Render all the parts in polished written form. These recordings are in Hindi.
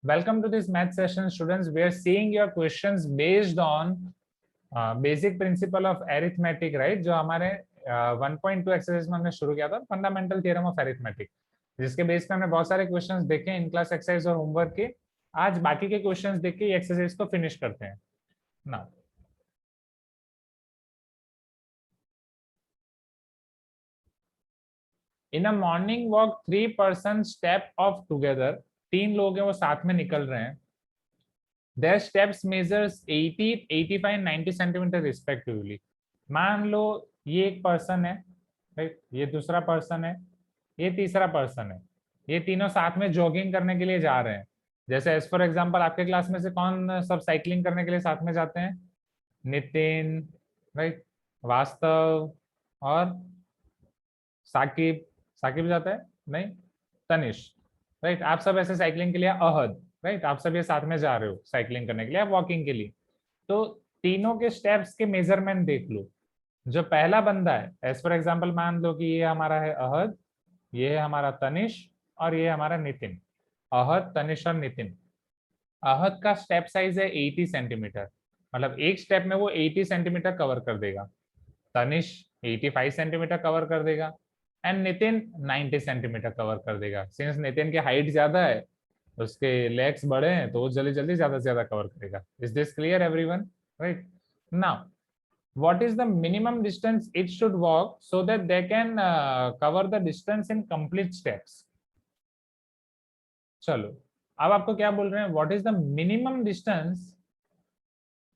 Welcome to this math session, students. We are seeing your questions based on basic principle of arithmetic, right? जो हमारे 1.2 एक्सरसाइज में हमने शुरू किया था, फंडामेंटल थ्योरम ऑफ अरिथमेटिक, जिसके बेस पे हमने बहुत सारे क्वेश्चंस देखे इन क्लास एक्सरसाइज और होमवर्क के। आज बाकी के क्वेश्चंस देख के ये एक्सरसाइज को फिनिश करते हैं ना। In a morning walk 3 person step off together, 3 लोग हैं वो साथ में निकल रहे हैं। Their steps measures 80, 85, 90 centimetre respectively. मान लो ये एक पर्सन है, राइट, ये दूसरा पर्सन है, ये तीसरा पर्सन है, ये तीनों साथ में जॉगिंग करने के लिए जा रहे हैं। जैसे एज फॉर एग्जांपल आपके क्लास में से कौन सब साइकिलिंग करने के लिए साथ में जाते हैं? नितिन, राइट, वास्तव और साकिब। साकिब जाता है? नहीं, तनिष, राइट। आप सब ऐसे साइकिलिंग के लिए, अहद, राइट, आप सब ये साथ में जा रहे हो साइकिलिंग करने के लिए, वॉकिंग के लिए। तो तीनों के स्टेप्स के मेजरमेंट देख लो। जो पहला बंदा है, एज फॉर एग्जांपल मान लो कि ये हमारा है अहद, ये है हमारा तनिष और ये हमारा नितिन। अहद, तनिष और नितिन। अहद का स्टेप साइज है 80 सेंटीमीटर, मतलब एक स्टेप में वो 80 सेंटीमीटर कवर कर देगा। तनिष 85 सेंटीमीटर कवर कर देगा एंड नितिन 90 सेंटीमीटर कवर कर देगा। सिंस नितिन की हाइट ज्यादा है, उसके लेग्स बड़े हैं, तो वो जल्दी जल्दी ज्यादा से ज्यादा कवर करेगा। Is this clear everyone? Right. Now what is the minimum distance it should walk so that they can cover the distance in complete steps? चलो, अब आपको क्या बोल रहे हैं? what is the minimum distance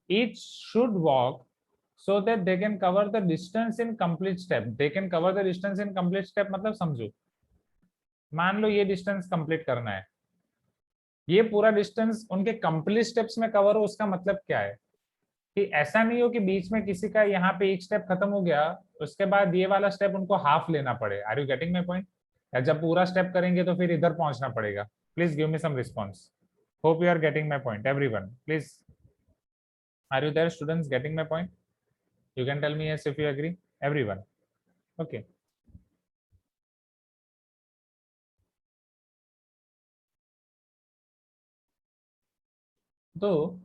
it should walk so that they can cover the distance in complete step? they can cover the distance in complete step मतलब समझो, मान लो ये डिस्टेंस कंप्लीट करना है, ये पूरा डिस्टेंस उनके कंप्लीट स्टेप्स में कवर हो। उसका मतलब क्या है कि ऐसा नहीं हो कि बीच में किसी का यहाँ पे एक स्टेप खत्म हो गया, उसके बाद ये वाला स्टेप उनको हाफ लेना पड़े। Are you getting my point? या जब पूरा स्टेप करेंगे तो फिर इधर पहुंचना पड़ेगा। Please give me some response. Hope you are getting my point everyone. Please, are you there students getting my point? You can tell me yes if you agree everyone. Okay, तो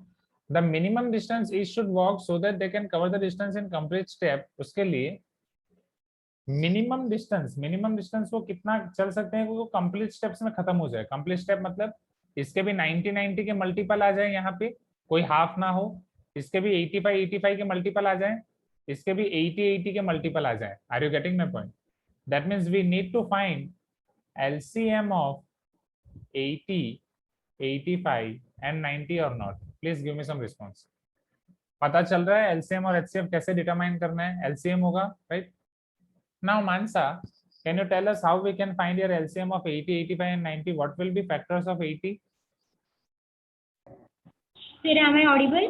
the minimum distance is should walk so that they can cover the distance in complete step. उसके लिए मिनिमम डिस्टेंस वो कितना चल सकते हैं वो कंप्लीट स्टेप्स में खत्म हो जाए। कंप्लीट स्टेप मतलब इसके भी 90 के मल्टीपल आ जाए, यहाँ पे कोई हाफ ना हो। इसके भी 85 के मल्टीपल आ जाए, इसके भी 80 के मल्टीपल आ जाए। Are you getting my point? That means we need to find LCM of 80, 85 and 90 और not. Please give me some response. पता चल रहा है LCM और HCF कैसे डिटरमाइन करना है? LCM होगा, right. Now, Mansa, can you tell us how we can find your LCM of 80, 85, and 90? What will be factors of 80? Sir, am I audible?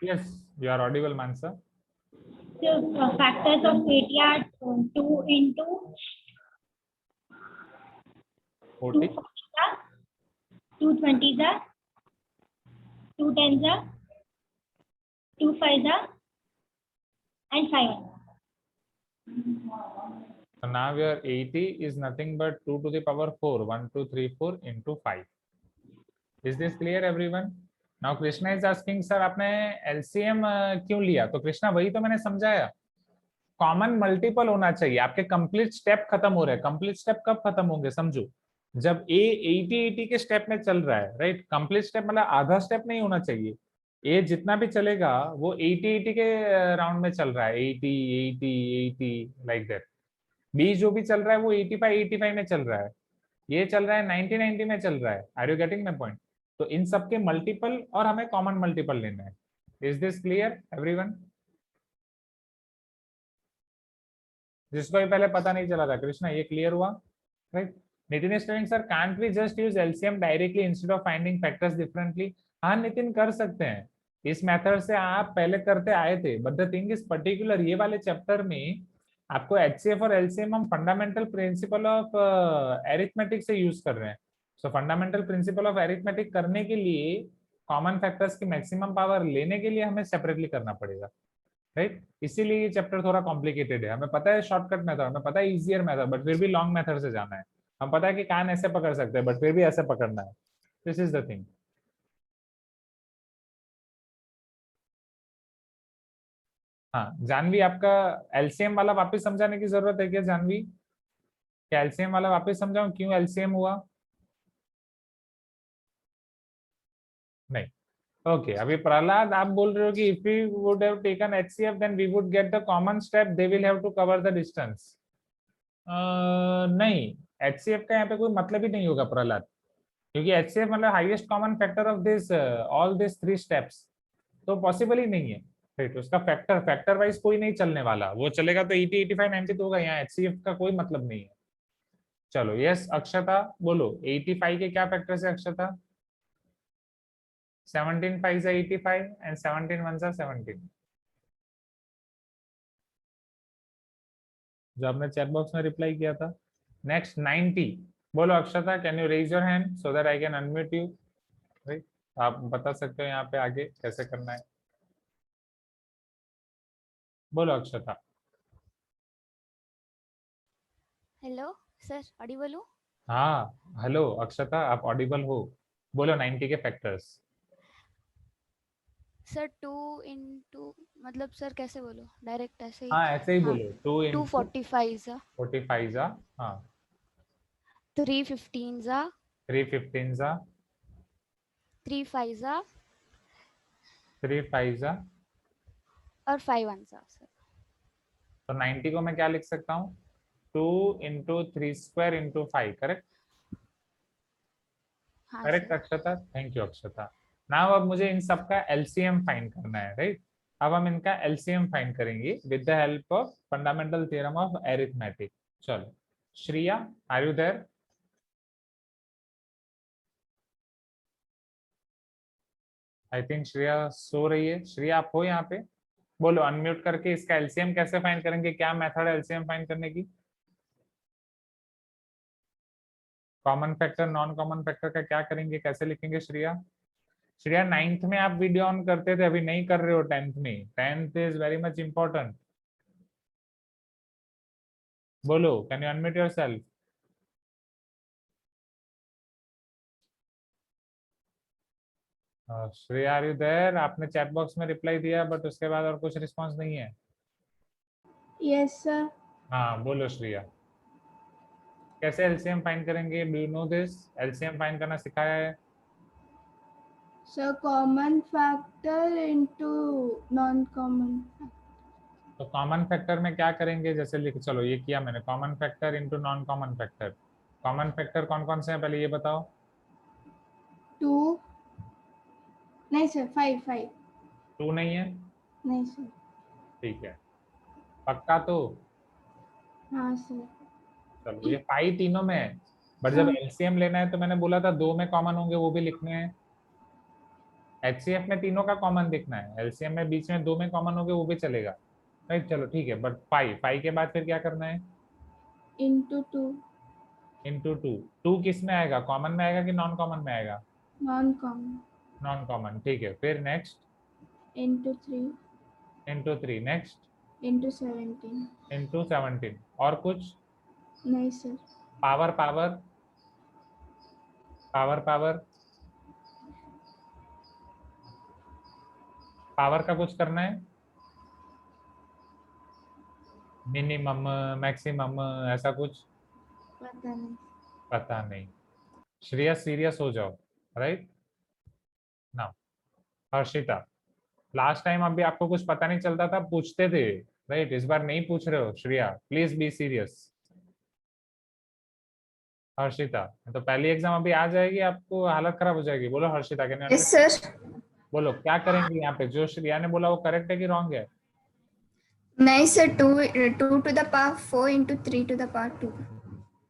Yes, you are audible, Mansa. So, factors of 80 are 2 into 40. 2 20s, 2 10s, 2 5s, and 5. So now your 80 is nothing but 2 to the power 4. 1, 2, 3, 4 into 5. Is this clear, everyone? Now Krishna is asking, sir, आपने LCM क्यों लिया? तो कृष्णा वही तो मैंने समझाया, कॉमन मल्टीपल होना चाहिए। आपके कंप्लीट स्टेप खत्म हो रहे हैं। कंप्लीट स्टेप कब खत्म होंगे? समझो, जब ए 80 के स्टेप में चल रहा है, राइट। कंप्लीट स्टेप मतलब आधा स्टेप नहीं होना चाहिए। ए जितना भी चलेगा वो 80 के राउंड में चल रहा है, 80 80 80 लाइक दैट। बी जो भी चल रहा है वो 85 में चल रहा है, ये चल रहा है 90 में चल रहा है। Are you getting my point? तो इन सबके मल्टीपल और हमें कॉमन मल्टीपल लेना है। Is this clear everyone? जिसको भी पहले पता नहीं चला था, कृष्णा ये क्लियर हुआ, right? Nitin is telling, sir can't we just use LCM directly instead of finding factors differently? हाँ नितिन, कर सकते हैं। इस मेथड से आप पहले करते आए थे, but the thing is particular ये वाले चैप्टर में आपको HCF और LCM हम फंडामेंटल प्रिंसिपल ऑफ एरिथमेटिक से यूज कर रहे हैं। सो फंडामेंटल प्रिंसिपल ऑफ एरिथमेटिक करने के लिए कॉमन फैक्टर्स की मैक्सिमम पावर लेने के लिए हमें सेपरेटली करना पड़ेगा, राइट। इसीलिए ये चैप्टर थोड़ा कॉम्प्लिकेटेड है। हमें पता है शॉर्टकट मेथड, हमें पता है इजियर मेथड, बट फिर भी लॉन्ग मेथड से जाना है। हम पता है कि कान ऐसे पकड़ सकते हैं, बट फिर भी ऐसे पकड़ना है। This is the thing. हाँ जानवी, आपका एलसीएम वाला वापस समझाने की जरूरत है क्या जानवी? क्या एलसीएम वाला वापस समझाऊं, क्यों एलसीएम हुआ? नहीं। ओके, अभी प्रहलाद आप बोल रहे हो कि if we would have taken HCF then we would get the common step, they will have to cover the distance. नहीं, एचसीएफ का यहाँ पे कोई मतलब ही नहीं होगा प्रहलाद, क्योंकि एचसीएफ मतलब highest common factor of this all this 3 steps, तो पॉसिबल ही नहीं है। राइट, उसका फैक्टर फैक्टर वाइज कोई नहीं चलने वाला, वो चलेगा तो 80 85 90 तो होगा, यहाँ एचसीएफ का कोई मतलब नहीं है। चलो यस अक्षता बोलो, 85 के क्या फैक्टर है अक्षता? 17 5 85 एंड 17 1 17, जो आपने चैट बॉक्स में रिप्लाई किया था। नेक्स्ट 90, बोलो Akshata, can you raise your hand so that I can unmute you? Right, आप बता सकते हो यहाँ पे आगे कैसे करना है, बोलो अक्षता। हेलो सर, ऑडिबल हूँ? हाँ हेलो अक्षता, आप ऑडिबल हो, बोलो 90 के फैक्टर्स। सर 2 into, मतलब सर कैसे बोलो, डायरेक्ट ऐसे ही? हाँ ऐसे ही हाँ, बोलो, 2 टू इंटू 45 जा, 45 जा, हाँ 3 15 जा, 3 15 जा, 3 5 जा 3 5 जा, और 5 1 जा सर। तो 90 को मैं क्या लिख सकता हूँ? 2 into 3 square into 5, करेक्ट? हाँ correct sir. Akshata, thank you Akshata. Now अब मुझे इन सब का एलसीएम फाइंड करना है, राइट? अब हम इनका एलसीएम फाइंड करेंगे with the help of fundamental theorem of arithmetic. चलो Shriya, are you there? I think Shreya सो रही है। श्रेया आप हो यहाँ पे? बोलो अनम्यूट करके, इसका एलसीएम कैसे फाइंड करेंगे, क्या मेथड है एलसीएम फाइंड करने की? Common factor non common factor का क्या करेंगे, कैसे लिखेंगे श्रेया? श्रेया 9th में आप वीडियो ऑन करते थे, अभी नहीं कर रहे हो 10th में, 10th is very much important. बोलो, can you unmute yourself? Shreya are you there? आपने चैट बॉक्स में रिप्लाई दिया बट उसके बाद और कुछ रिस्पांस नहीं है। Yes, sir. हाँ बोलो श्रेया, कैसे एलसीएम फाइंड करेंगे? Do you know this? LCM find करना सिखाया है? So common factor into non-common. तो कॉमन फैक्टर में क्या करेंगे, जैसे लिख, चलो ये किया मैंने, common factor into non common factor. Common factor कौन कौन से हैं पहले ये बताओ। 2. नहीं sir, 5. 2 नहीं है? नहीं sir. ठीक है, पक्का तो? हाँ sir. चलो ये 5 तीनों में है, बट जब हाँ. एलसीएम लेना है तो मैंने बोला था 2 में कॉमन होंगे, वो भी लिखने हैं। एचसीएफ में तीनों का कॉमन दिखना है, एलसीएम में बीच में 2 में कॉमन होंगे वो भी चलेगा। राइट, चलो ठीक है, बट 5 के बाद फिर क्या करना है? Into 2. इंटू 2। 2 किस में आएगा, कॉमन में आएगा कि नॉन कॉमन में आएगा? Non-common. नॉन कॉमन, ठीक है, फिर next Into 3. Into 3, next Into 17. Into 17, और कुछ? नहीं sir. Power power power power power का कुछ करना है? मिनिमम, मैक्सिमम, ऐसा कुछ? पता नहीं. पता नहीं। श्रेया सीरियस हो जाओ, राइट ना। हर्षिता, लास्ट टाइम अभी आपको कुछ पता नहीं चलता था, पूछते थे, राइट? इस बार नहीं पूछ रहे हो Shreya, please be serious. Harshita, तो पहली एग्जाम अभी आ जाएगी, आपको हालत खराब हो जाएगी। बोलो Harshita, can you? Yes sir. बोलो क्या करेंगे यहाँ पे, जो श्रेया ने बोला वो करेक्ट है कि रॉन्ग है? नहीं sir, 2 to the power 4 into 3 to the power 2.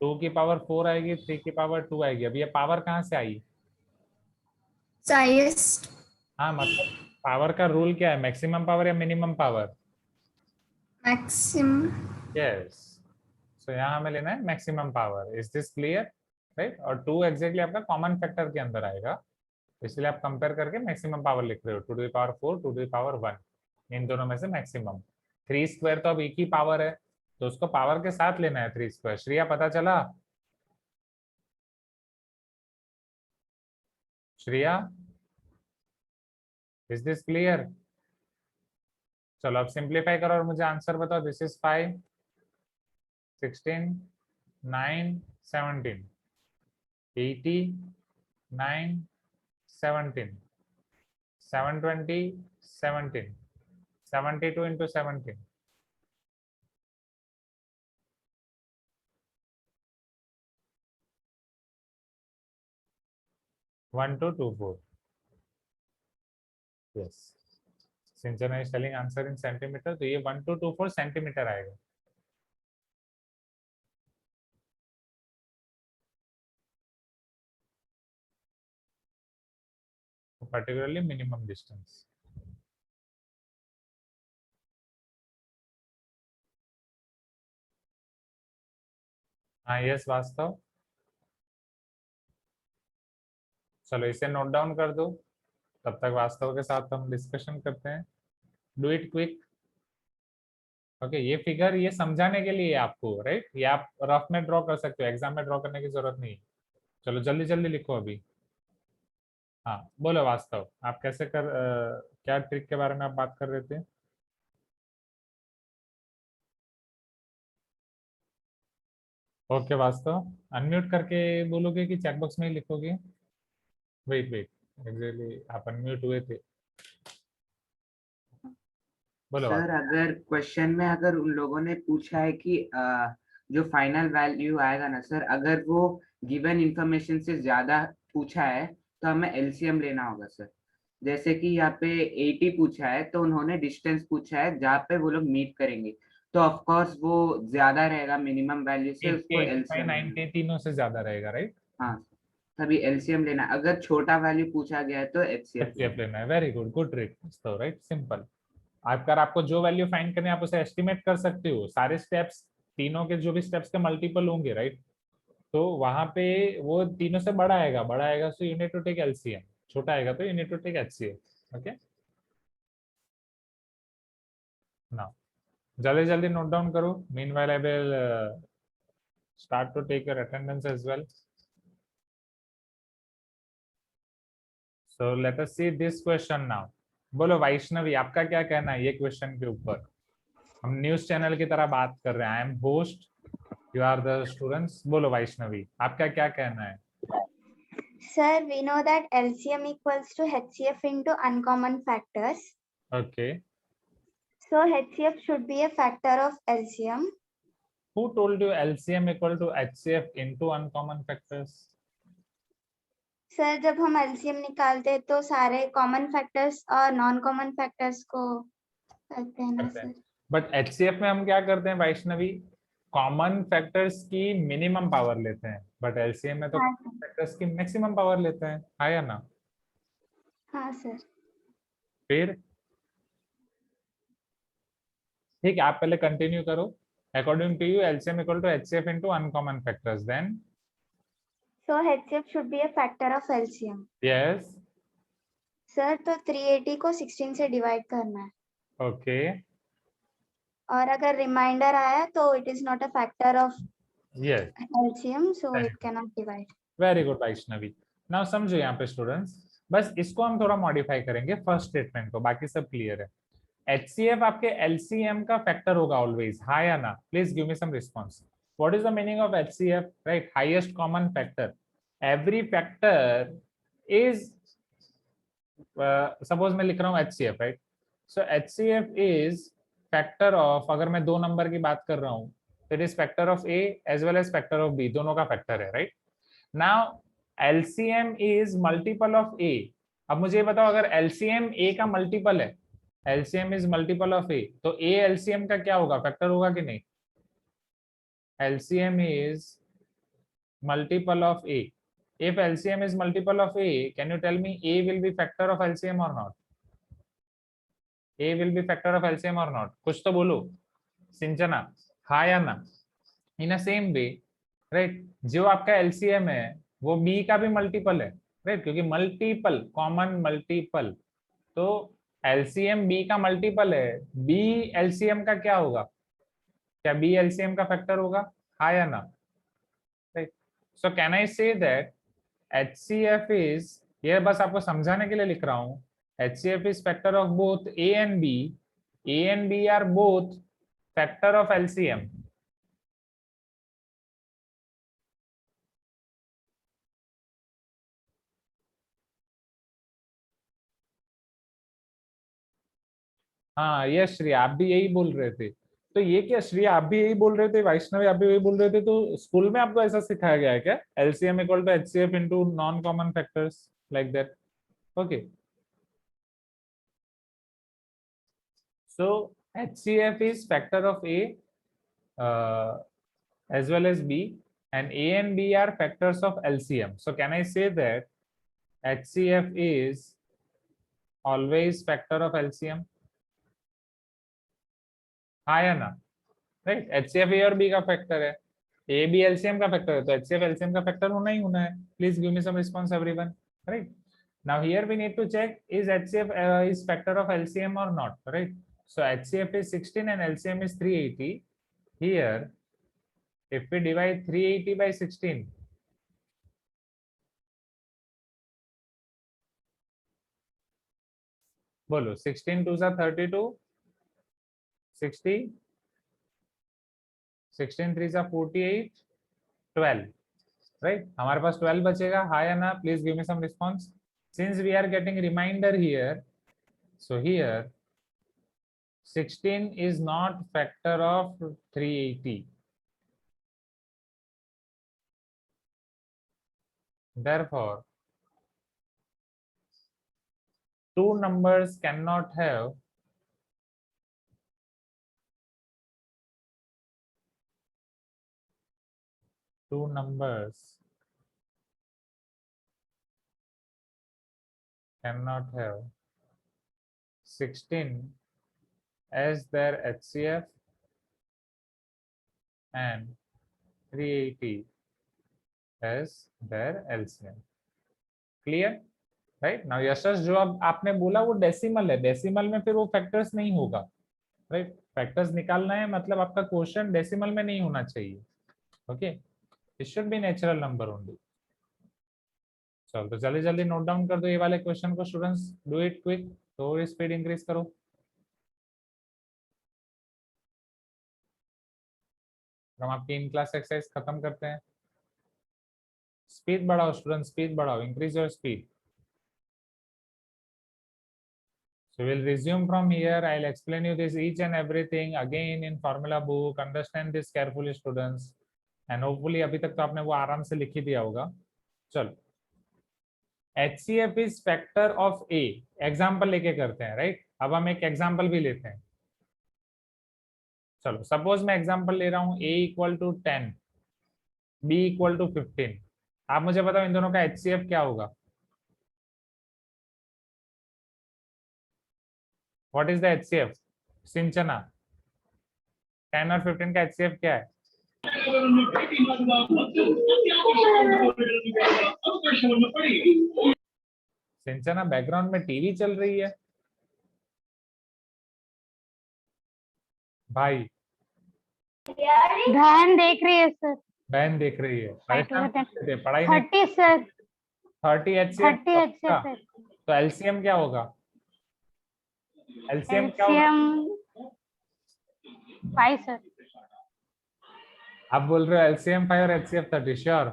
2 की पावर 4 आएगी, 3 की पावर 2 आएगी। अब ये पावर कहाँ से आई? हाईएस्ट. हाँ मतलब पावर का रूल क्या है, मैक्सिमम पावर या मिनिमम पावर? मैक्सिमम. यस, सो यहाँ हमें लेना है maximum power. Is this clear? Right, और 2 एग्जैक्टली आपका कॉमन फैक्टर के अंदर आएगा, इसलिए आप कंपेयर करके मैक्सिमम पावर लिख रहे हो। 2 to the power 4, 2 to the power 1, इन दोनों में से मैक्सिमम। 3 स्क्वायर तो अब एक ही पावर है, तो उसको पावर के साथ लेना है 3 स्क्वायर। श्रेया पता चला? Shreya, is this clear? चलो अब सिंप्लीफाई करो और मुझे आंसर बताओ। This is 5, 16, 9, 17, 80, 9, 17, 720, 17, 72 into 17. One two two four. Yes. Sinchana is telling answer in centimeter, तो ये 1224 सेंटीमीटर आएगा। Particularly minimum distance. हाँ यस वास्तव, चलो इसे नोट डाउन कर दो, तब तक वास्तव के साथ हम डिस्कशन करते हैं। Do it quick. ओके, ये फिगर ये समझाने के लिए आपको, राइट? ये आप रफ में ड्रॉ कर सकते हो, एग्जाम में ड्रॉ करने की जरूरत नहीं। चलो जल्दी जल्दी लिखो अभी। हाँ बोलो वास्तव, आप कैसे क्या ट्रिक के बारे में आप बात कर रहे थे? ओके वास्तव, अनम्यूट करके बोलोगे कि चैट बॉक्स में ही लिखोगे? वेट वेट, एग्जैक्टली आप अनम्यूट हुए थे। बोलो सर वास्तव। अगर क्वेश्चन में अगर उन लोगों ने पूछा है कि जो फाइनल वैल्यू आएगा ना सर, अगर वो गिवन इंफॉर्मेशन से ज्यादा पूछा है तो हमें एलसीएम लेना होगा सर। जैसे कि यहाँ पे 80 पूछा है तो उन्होंने डिस्टेंस पूछा है जहाँ पे वो लोग मीट करेंगे, तो ऑफ कोर्स वो ज्यादा रहेगा मिनिमम वैल्यू से, उसको 85, एलसीएम 90 तीनों से ज्यादा रहेगा, राइट? हाँ तभी एलसीएम लेना। अगर छोटा वैल्यू पूछा गया है तो एचसीएफ एचसीएफ लेना है। वेरी गुड, गुड ट्रिक तो, राइट? सिंपल। आपको जो वैल्यू फाइंड करनी है आप उसे एस्टिमेट कर सकते हो। सारे स्टेप्स, तीनों के जो भी स्टेप्स के मल्टीपल होंगे, राइट? तो वहां पे वो तीनों से बड़ा आएगा so you need to take LCM, छोटा आएगा तो you need to take HCF. Okay, now जल्दी जल्दी नोट डाउन करो। Meanwhile I will start to take your attendance as well. So let us see this question now. बोलो वैष्णवी, आपका क्या कहना है ये क्वेश्चन के ऊपर? हम न्यूज चैनल की तरह बात कर रहे हैं। I am host, you are the students. बोलो वैष्णवी, आपका क्या कहना है? Sir, we know that LCM equals to HCF into uncommon factors. Okay. So HCF should be a factor of LCM. Who told you LCM equal to HCF into uncommon factors? Sir, जब हम LCM निकालते हैं तो सारे common factors और non-common factors को करते हैं ना सर? बट HCF में हम क्या करते हैं वैष्णवी? कॉमन फैक्टर्स की मिनिमम पावर लेते हैं, बट LCM में तो फैक्टर्स की मैक्सिमम पावर लेते हैं, है या ना? हाँ सर। फिर ठीक है, आप पहले कंटिन्यू करो। According to you LCM equal to HCF into uncommon factors, then So HCF should be a factor of LCM. Yes. Sir तो 380 को 16 से डिवाइड करना है। ओके, और अगर रिमाइंडर आया तो it is not a factor of yes, LCM, so it cannot divide. Very good Vaishnavi. Now समझो यहाँ पे स्टूडेंट्स, बस इसको हम थोड़ा मॉडिफाई करेंगे फर्स्ट स्टेटमेंट को, बाकी सब क्लियर है। HCF आपके LCM का फैक्टर होगा ऑलवेज, हाँ या ना? Please give me some response. What is the meaning of HCF? Right, highest common factor. Every factor is, suppose मैं लिख रहा हूँ HCF, right? So HCF is factor of, अगर मैं 2 नंबर की बात कर रहा हूँ तो it is factor of A as well as factor of B, दोनों का फैक्टर है, right? Now LCM is multiple of A। अब मुझे बताओ, अगर LCM A का मल्टीपल है, LCM is multiple of A, तो A LCM का क्या होगा? फैक्टर होगा कि नहीं? LCM is multiple of A. If LCM is multiple of A, can you tell me A will be factor of LCM or not? A will be factor of LCM or not? कुछ तो बोलो सिंचना, हाँ या ना? In a same way, right? जो आपका LCM है वो B का भी मल्टीपल है, राइट? क्योंकि मल्टीपल, कॉमन मल्टीपल, तो LCM B का मल्टीपल है, B LCM का क्या होगा? क्या B LCM का फैक्टर होगा, हाँ या ना? Right, so can I say that HCF is, ये बस आपको समझाने के लिए लिख रहा हूँ, HCF is factor of both A and B A and B are both factor of LCM. हाँ यस श्रेया, आप भी यही बोल रहे थे। तो ये क्या श्रेया, आप भी यही बोल रहे थे, वैष्णवी आप भी वही बोल रहे थे, तो स्कूल में आपको ऐसा सिखाया गया है क्या? LCM equal to HCF into non common factors like that? Okay, so HCF is factor of A as well as B, and A and B are factors of LCM. So can I say that HCF is always factor of LCM? हाँ या ना? राइट, HCF A और B का फैक्टर है, A B LCM का फैक्टर है, तो HCF LCM का फैक्टर होना ही होना है। Please give me some response everyone. Right, now here we need to check is HCF is factor of LCM or not, right? So HCF is 16 and LCM is 380. Here, if we divide 380 by 16, बोलो 16 2 जा 32, 60, 16 3 जा 48, 12, right? हमारे पास 12 बचेगा, हाँ या ना? Please give me some response. Since we are getting reminder here, so here 16 is not factor of 380. Therefore, two numbers cannot have cannot have 16 as their HCF and 380 as their LCM. Clear? Right? Now यशस जो अब आपने बोला वो डेसिमल है, डेसिमल में फिर वो फैक्टर्स नहीं होगा, राइट? फैक्टर्स निकालना है मतलब आपका क्वेश्चन डेसिमल में नहीं होना चाहिए। Okay, it should be natural number only. चलो तो जल्दी जल्दी नोट डाउन कर दो ये वाले क्वेश्चन को स्टूडेंट्स, डू इट क्विक, तो स्पीड इंक्रीज करो। हम आपकी इन क्लास एक्सरसाइज खत्म करते हैं। स्पीड बढ़ाओ स्टूडेंट, स्पीड बढ़ाओ, increase your speed. So we'll resume from here. I'll explain you this each and everything again in formula book. Understand this carefully students, and hopefully अभी तक तो आपने वो आराम से लिख ही दिया होगा। चलो, HCF is factor of A, example लेके करते हैं, राइट? अब हम एक एग्जाम्पल भी लेते हैं। चलो, सपोज मैं एग्जाम्पल ले रहा हूँ A equal to 10, B equal to 15। आप मुझे बताओ इन दोनों का HCF क्या होगा? What is the HCF? सिंचना, 10 और 15 का HCF क्या है? सिंचना, बैकग्राउंड में टीवी चल रही है भाई। बहन देख रही है सर। बहन देख रही है, पढ़ाई 30 सर। 30 HCF। 30 HCF sir. तो LCM क्या होगा? LCM क्या होगा? 5 सर। आप बोल रहे हो LCM 5 और HCF 30, श्योर?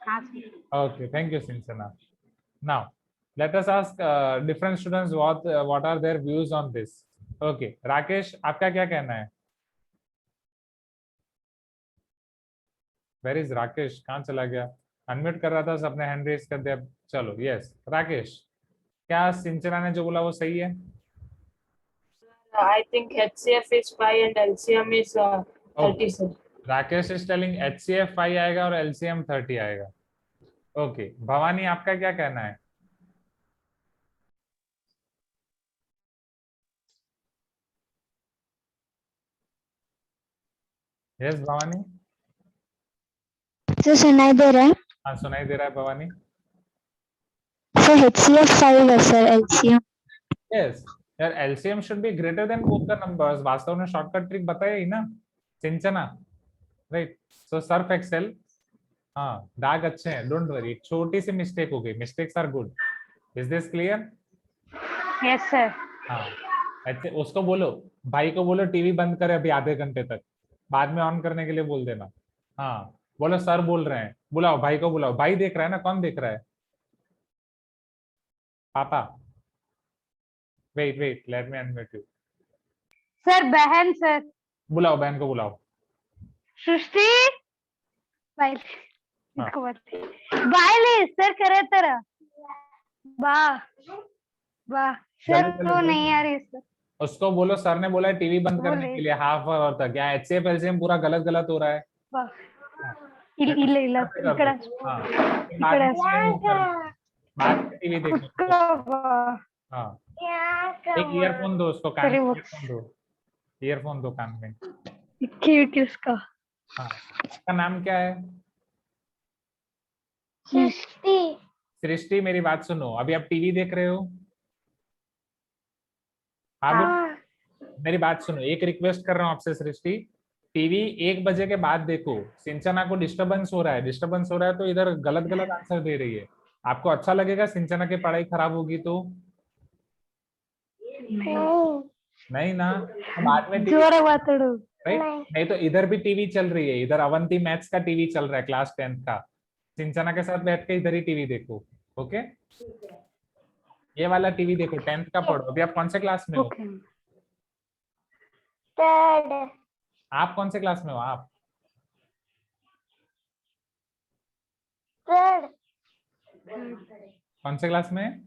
हाँ sir. Okay, thank you Sinchana. Now let us ask different students what are their views on this. Okay, Rakesh आपका क्या कहना है? Where is Rakesh? कहाँ चला गया? अनम्यूट कर रहा था, सबने हैंड रेज कर दिया। चलो, यस राकेश, क्या सिंचना ने जो बोला वो सही है? I think HCF is 5 and LCM is 30 sir. Rakesh is telling HCF 5 आएगा और LCM 30 आएगा। ओके, भवानी आपका क्या कहना है? यस भवानी? सर सुनाई दे रहा है? हाँ सुनाई दे रहा है भवानी। सर HCF 5 है सर, LCM। यस यार, LCM should be greater than both the numbers। वास्तव में शॉर्टकट ट्रिक बताया ही ना सिंचना, राइट? सो सर्फ एक्सेल, हाँ दाग अच्छे हैं, डोंट वरी, छोटी सी मिस्टेक हो गई, mistakes are good. Is this clear? Yes sir. हाँ, अच्छा उसको बोलो, भाई को बोलो टीवी बंद करे अभी आधे घंटे तक, बाद में ऑन करने के लिए बोल देना। हाँ बोलो सर बोल रहे हैं, बुलाओ भाई को, बुलाओ, भाई देख रहा है ना, कौन देख रहा है? पापा। Wait wait let me unmute you. Sir बहन सर बुलाओ बहन को, बुलाओ। सृष्टि बाय हाँ। बाय सर करे तरह वाह वाह सर जल्दी, जल्दी, वो जल्दी। नहीं आ रही सर उसको बोलो सर ने बोला है टीवी बंद करने बोले। के लिए हाफ आवर तक। या एचसीएफ एलसीएम पूरा गलत गलत हो रहा है। वाह हाँ, ಇಲ್ಲ ಇಲ್ಲ कर दो। ಈ ಕಡೆ हाँ, ಈ बाद ಕಡೆ में बाद में टीवी देखने को। हाँ एक ईयरफोन दो उसको, कान सॉरी में वो ईयरफोन दो, ईयरफोन दो कान में। क्यूट उसका हाँ उसका नाम क्या है? सृष्टि सृष्टि मेरी बात सुनो, अभी आप टीवी देख रहे हो? हाँ मेरी बात सुनो, एक रिक्वेस्ट कर रहा हूँ आपसे सृष्टि, टीवी 1 बजे के बाद देखो। सिंचना को डिस्टरबेंस हो रहा है, डिस्टरबेंस हो रहा है तो इधर गलत गलत आंसर दे रही है। आपको अच्छा लगेगा सिंचना की पढ़ाई खराब होगी तो? नहीं ना, तो बाद में टीवी, जोर माताड़ो राइट? नहीं तो इधर भी टीवी चल रही है, इधर अवंती मैथ्स का टीवी चल रहा है क्लास 10th का। सिंचना के साथ बैठ के इधर ही टीवी देखो, ओके? ये वाला टीवी देखो, 10th का पढ़ो। अभी आप कौन से क्लास में हो? ओके आप कौन से क्लास में हो आप? कौन से क्लास में?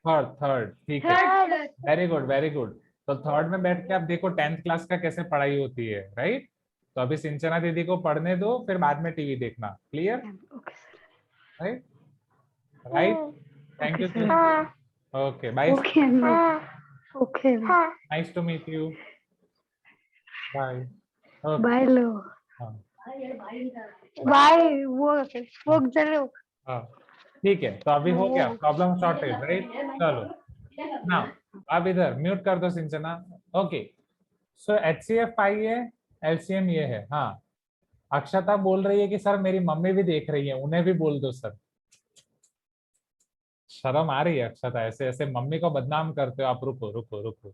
थर्ड, ठीक है, वेरी गुड वेरी गुड। तो थर्ड में बैठ के आप देखो 10th क्लास का कैसे पढ़ाई होती है, राइट? तो अभी सिंचना दीदी को पढ़ने दो, फिर बाद में टीवी देखना, clear? Right right, thank you sir. Okay bye, okay nice to meet you, bye. Bye लो बाय वो जरूर हाँ ठीक है, तो अभी हो गया प्रॉब्लम सॉर्टेड, राइट? चलो नाउ अब इधर म्यूट कर दो सिंचना। ओके सो एचसीएफ पाई है, एलसीएम ये है। हाँ अक्षता बोल रही है कि सर मेरी मम्मी भी देख रही है, उन्हें भी बोल दो सर। शर्म आ रही है अक्षता, ऐसे ऐसे मम्मी को बदनाम करते हो आप। रुको रुको रुको,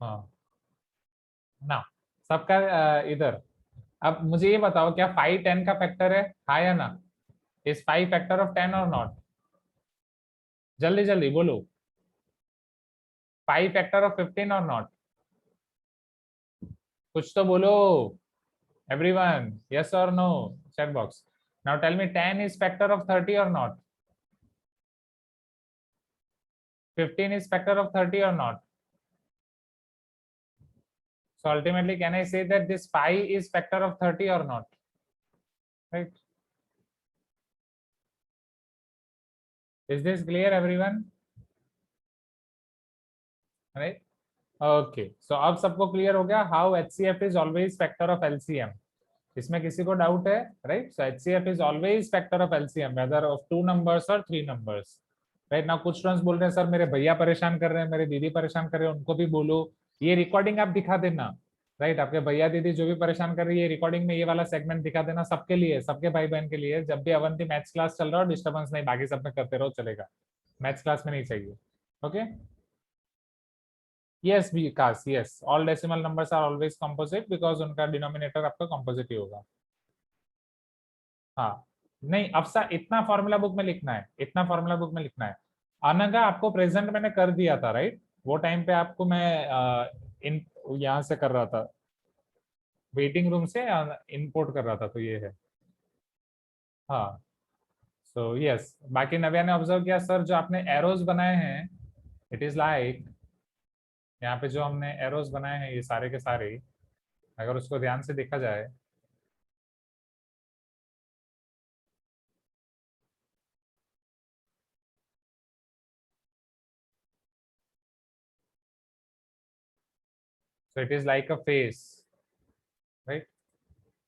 हाँ ना सबका इधर। अब मुझे ये बताओ क्या 5 10 का फैक्टर है, हाँ या ना? इज 5 फैक्टर ऑफ 10 और नॉट? जल्दी जल्दी बोलो, 5 फैक्टर ऑफ 15 और नॉट? कुछ तो बोलो एवरीवन, यस और no, chat box. Now tell me 10 is factor of 30 और not? 15 is factor of 30 or not? So ultimately can I say that this 5 is factor of 30 or not? Right? Is this clear everyone? Right? Okay. So अब सबको clear हो गया how HCF is always factor of LCM? इसमें किसी को डाउट है? Right? So HCF is always factor of LCM whether of 2 numbers or 3 numbers. Right now कुछ स्टूडेंट्स बोल रहे हैं सर मेरे भैया परेशान कर रहे हैं, मेरे दीदी परेशान कर रहे हैं, उनको भी बोलो ये रिकॉर्डिंग आप दिखा देना, राइट? आपके भैया दीदी जो भी परेशान कर रही है रिकॉर्डिंग में ये वाला सेगमेंट दिखा देना, सबके लिए, सबके भाई बहन के लिए। जब भी अवंती मैथ्स क्लास चल रहा हो डिस्टर्बेंस नहीं, बाकी सब में करते रहो चलेगा, मैथ्स क्लास में नहीं चाहिए, okay? Yes Vikas, yes all decimal numbers are always composite because उनका डिनोमिनेटर आपका कंपोजिट ही होगा। हाँ नहीं अफसा इतना फॉर्मूला बुक में लिखना है, इतना फॉर्मूला बुक में लिखना है। अनगा आपको प्रेजेंट मैंने कर दिया था, राइट? वो टाइम पे आपको मैं इन यहाँ से कर रहा था, वेटिंग रूम से इंपोर्ट कर रहा था, तो ये है। हाँ सो यस, बाकी नव्या ने ऑब्जर्व किया सर जो आपने एरोज बनाए हैं, इट इज लाइक यहाँ पे जो हमने एरोज बनाए हैं ये सारे के सारे, अगर उसको ध्यान से देखा जाए so it is like a face, right,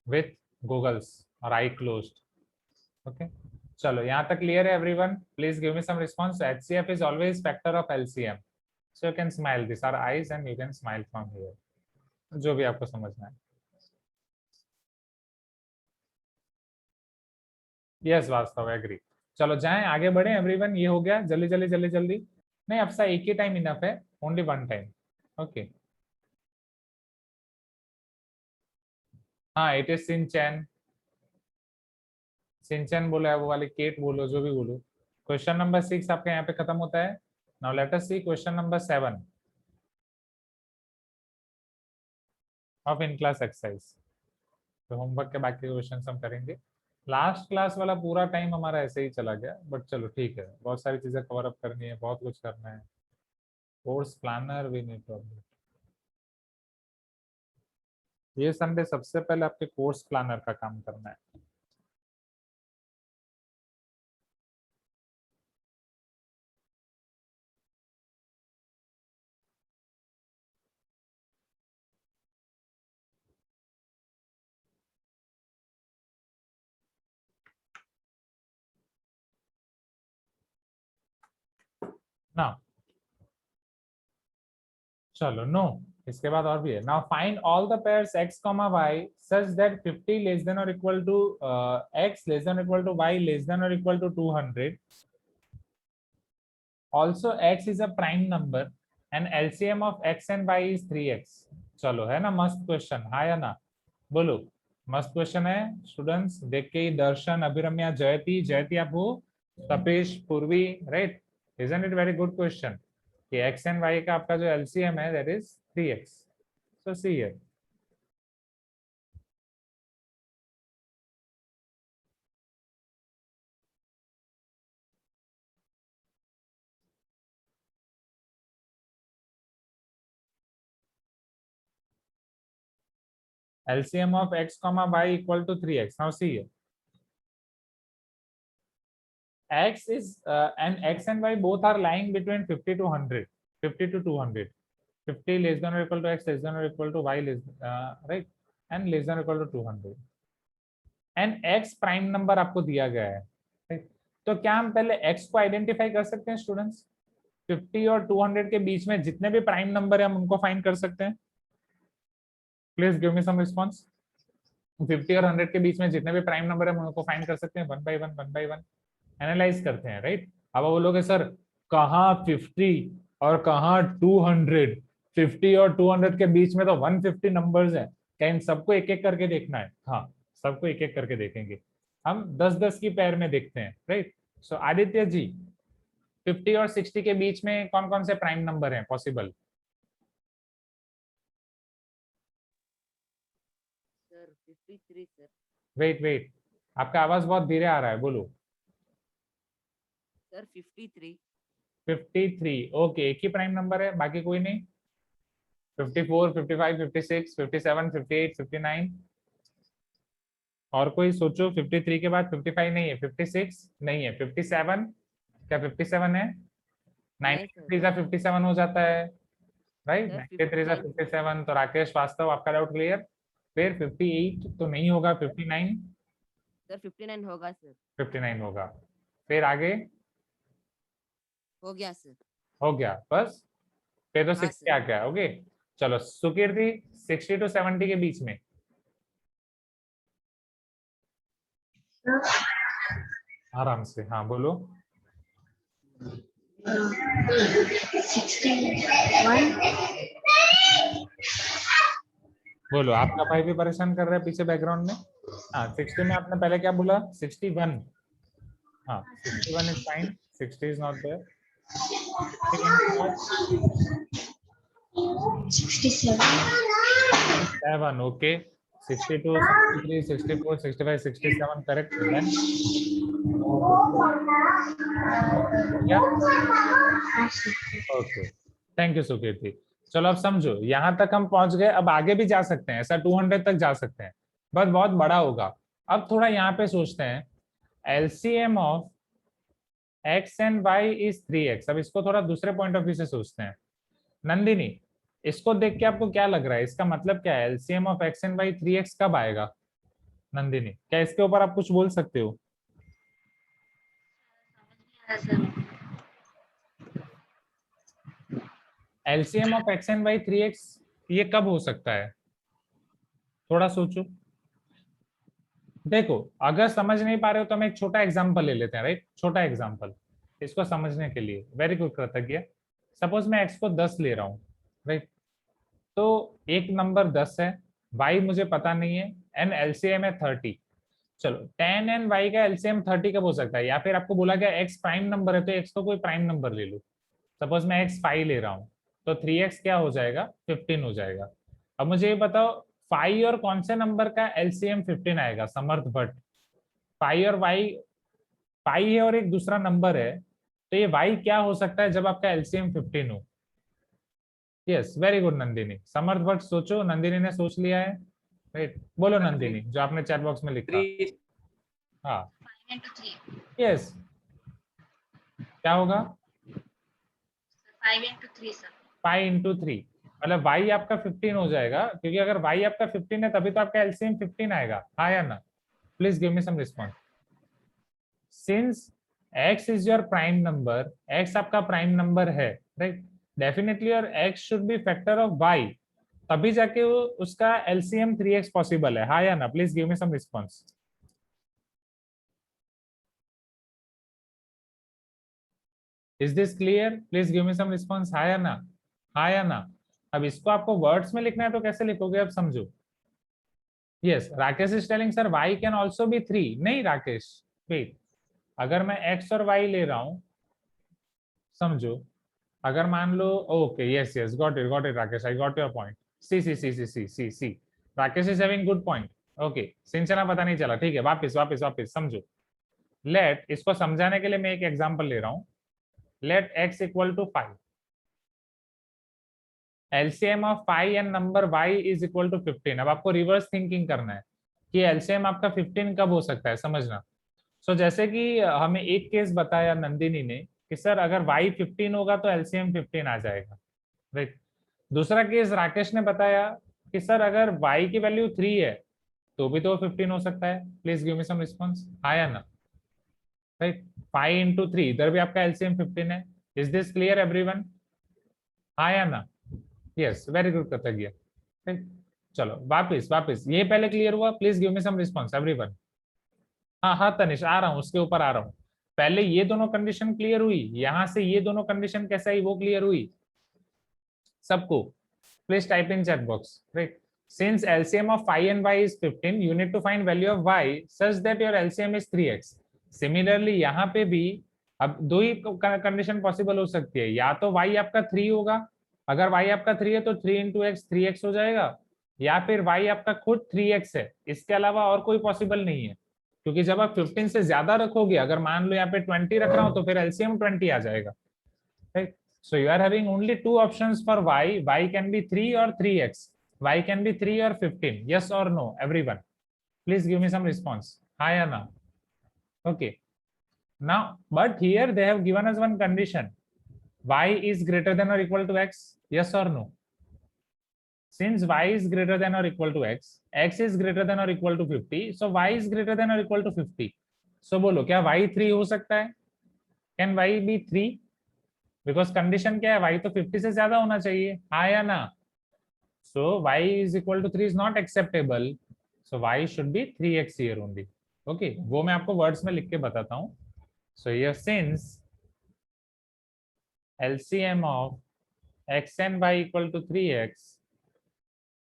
with goggles or eye closed, okay? चलो यहाँ तक क्लियर है everyone? Please give me some response. HCF is always factor of LCM, so you can smile, these are eyes and you can smile from here, जो भी आपको समझना है। यस वास्तव एग्री। चलो जाएं आगे बढ़े एवरीवन, ये हो गया, जल्दी जल्दी जल्दी जल्दी। नहीं अफसा एक ही टाइम इनफ है, ओनली वन टाइम। ओके हाँ इट इज सिंचन, सिंचन बोला है वो वाले, केट बोलो, जो भी बोलो। क्वेश्चन नंबर 6 आपका यहाँ पे खत्म होता है। Now let us see question number 7 of in class exercise. तो होमवर्क के बाकी क्वेश्चन हम करेंगे। लास्ट क्लास वाला पूरा टाइम हमारा ऐसे ही चला गया, बट चलो ठीक है, बहुत सारी चीजें कवर अप करनी है, बहुत कुछ करना है। Course planner we need to update. ये संडे सबसे पहले आपके कोर्स प्लानर का काम करना है। ना चलो नो, इसके बाद और भी है। Now find all the pairs x, y such that 50 less than or equal to x less than or equal to y less than or equal to 200. Also x is a prime number and LCM of x and y is 3x. चलो है ना मस्त क्वेश्चन, हाँ या ना बोलो, मस्त क्वेश्चन है स्टूडेंट्स। देख के दर्शन, अभिरम्या, जयती, जयती आप हो, तपेश, पूर्वी, right, isn't it very good question कि x and y का आपका जो LCM है that is 3x. So see here. LCM of x comma y equal to 3x. Now see here. X is and x and y both are lying between 50 to 100, 50 to 200. 50 less than or equal to x less than or equal to y less right, and less than or equal to 200. And x prime number आपको दिया गया है, right? तो क्या हम पहले x को आइडेंटिफाई कर सकते हैं स्टूडेंट्स? 50 और 200 के बीच में जितने भी प्राइम नंबर है हम उनको फाइंड कर सकते हैं। Please give me some response. 50 और 100 के बीच में जितने भी प्राइम नंबर है हम उनको फाइंड कर सकते हैं, वन बाय वन एनालाइज करते हैं, राइट? अब वो बोलोगे सर कहाँ 50 और कहाँ 200, 50 और 200 के बीच में तो 150 नंबर्स हैं, क्या इन सबको एक एक करके देखना है? हाँ, सबको एक एक करके देखेंगे हम, 10-10 की पैर में देखते हैं, राइट? सो आदित्य जी 50 और 60 के बीच में कौन कौन से प्राइम नंबर हैं पॉसिबल? Sir 53 sir. वेट आपका आवाज बहुत धीरे आ रहा है, बोलो। सर 53 ओके, एक ही प्राइम नंबर है, बाकी कोई नहीं? 54, 55, 56, 57, 58, 59 और कोई सोचो। 53 के बाद 55 नहीं है, 56 नहीं है, 57 क्या 57 है? 93 का 57 हो जाता है, राइट? 93 का 57, तो राकेश वास्तव आपका डाउट क्लियर। फिर 58 तो नहीं होगा, 59 सर 59 होगा सर। 59 होगा, फिर आगे हो गया सर। हो गया बस, फिर तो 60 सर। आ गया। ओके चलो सुकीर्ति 60 to 70 के बीच में आराम से, हाँ बोलो। 61 बोलो, आपका भाई भी परेशान कर रहा है पीछे बैकग्राउंड में। हाँ 60 में आपने पहले क्या बोला? 61। हाँ 61 is fine, 60 is not there. 67 okay, 62, 63, 64, 65, 67 correct. Okay thank you Sukirti. चलो अब समझो, यहाँ तक हम पहुंच गए, अब आगे भी जा सकते हैं, ऐसा 200 तक जा सकते हैं, बस बहुत बड़ा होगा। अब थोड़ा यहाँ पे सोचते हैं, LCM of x and y is 3x। अब इसको थोड़ा दूसरे पॉइंट ऑफ व्यू से सोचते हैं। नंदिनी, इसको देख के आपको क्या लग रहा है, इसका मतलब क्या है? LCM of x and y 3x कब आएगा? नंदिनी, क्या इसके ऊपर आप कुछ बोल सकते हो? LCM of x and y 3x ये कब हो सकता है? थोड़ा सोचो। देखो अगर समझ नहीं पा रहे हो तो हम एक छोटा एग्जांपल ले लेते हैं, राइट? छोटा एग्जांपल इसको समझने के लिए। वेरी गुड कृतज्ञ। सपोज मैं x को 10 ले रहा हूँ, राइट? तो एक नंबर 10 है, y मुझे पता नहीं है, एंड एलसीएम है 30। चलो 10 एंड y का एलसीएम 30 कब हो सकता है? या फिर आपको बोला गया x प्राइम नंबर है, तो x को कोई प्राइम नंबर ले लो। सपोज मैं x 5 ले रहा हूँ, तो 3x क्या हो जाएगा? 15 हो जाएगा। अब मुझे ये बताओ 5 और कौन से नंबर का एलसीएम 15 आएगा? समर्थ भट्ट। 5 और y, 5 है और एक दूसरा नंबर है, तो ये y क्या हो सकता है जब आपका एलसीएम 15 हो? Yes, very good Nandini. Samarth Bhatt सोचो, नंदिनी ने सोच लिया है, राइट? बोलो नंदिनी, जो आपने चैट बॉक्स में लिखा। हाँ, 5 into 3. यस, क्या होगा? 5 into 3, sir. 5 into 3, मतलब y आपका 15 हो जाएगा, क्योंकि अगर y आपका 15 है तभी तो आपका एलसीएम 15 आएगा। हाँ या ना? Please give me some response. Since x is your prime number, x आपका प्राइम नंबर है, right? Definitely your x should be factor of y, तभी जाके वो उसका एलसीएम 3x पॉसिबल है। हाँ या ना? Please give me some response. Is this clear? Please give me some response. हाँ या ना? हाँ या ना? अब इसको आपको वर्ड्स में लिखना है तो कैसे लिखोगे, अब समझो। Yes, Rakesh is telling sir y can also be 3। नहीं राकेश, वेट, अगर मैं x और y ले रहा हूं, समझो, अगर मान लो, okay, yes yes, got it Rakesh, I got your point. See see see see see see see Rakesh is having good point. Okay, Sinchana पता नहीं चला, ठीक है, वापस वापस वापस समझो। लेट, इसको समझाने के लिए मैं एक एग्जांपल ले रहा हूं। Let x equal to 5, LCM of 5 and number y is equal to 15। अब आपको रिवर्स थिंकिंग करना है कि एलसीएम आपका 15 कब हो सकता है, समझना। सो जैसे कि हमें एक केस बताया नंदिनी ने कि सर अगर y 15 होगा तो एलसीएम 15 आ जाएगा, राइट? दूसरा केस राकेश ने बताया कि सर अगर y की वैल्यू 3 है तो भी तो 15 हो सकता है। Please give me some response. हाँ या ना? राइट, 5 into 3, इधर भी आपका एलसीएम 15 है। Is this clear everyone? हाँ या ना? यस, वेरी गुड कृतज्ञ। चलो वापस वापस, ये पहले क्लियर हुआ? Please give me some response everyone. हाँ हाँ तनिष, आ रहा हूँ, उसके ऊपर आ रहा हूँ। पहले ये दोनों कंडीशन क्लियर हुई, यहां से ये दोनों कंडीशन कैसे आई वो क्लियर हुई सबको? Please type in chat box, right? Since LCM of phi and y is 15, you need to find value of y such that your LCM is 3x. Similarly, यहाँ पे भी अब दो ही कंडीशन पॉसिबल हो सकती है, या तो y आपका 3 होगा, अगर y आपका 3 है तो 3 into x 3x हो जाएगा, या फिर y आपका खुद 3x है, इसके अलावा और कोई पॉसिबल नहीं है। क्योंकि जब आप 15 से ज्यादा रखोगे, अगर मान लो यहाँ पे 20 रख रहा हूँ तो फिर LCM 20 आ जाएगा, right? So you are having only two options for y can be 3 or 3x. Y can be 3 or 15. Yes or no, everyone? Please give me some response. Hi or no? Okay. Now, but here they have given us one condition. Y is greater than or equal to x. Yes or no? Since y is greater than or equal to x is greater than or equal to 50. So y is greater than or equal to 50. So बोलो क्या y 3 हो सकता है? Can y be 3? Because condition क्या है? y तो 50 से ज्यादा होना चाहिए। हाँ या ना? So y is equal to 3 is not acceptable. So y should be 3x here only. Okay, वो मैं आपको वर्ड्स में लिख के बताता हूँ। So here since LCM of x and y equal to 3x,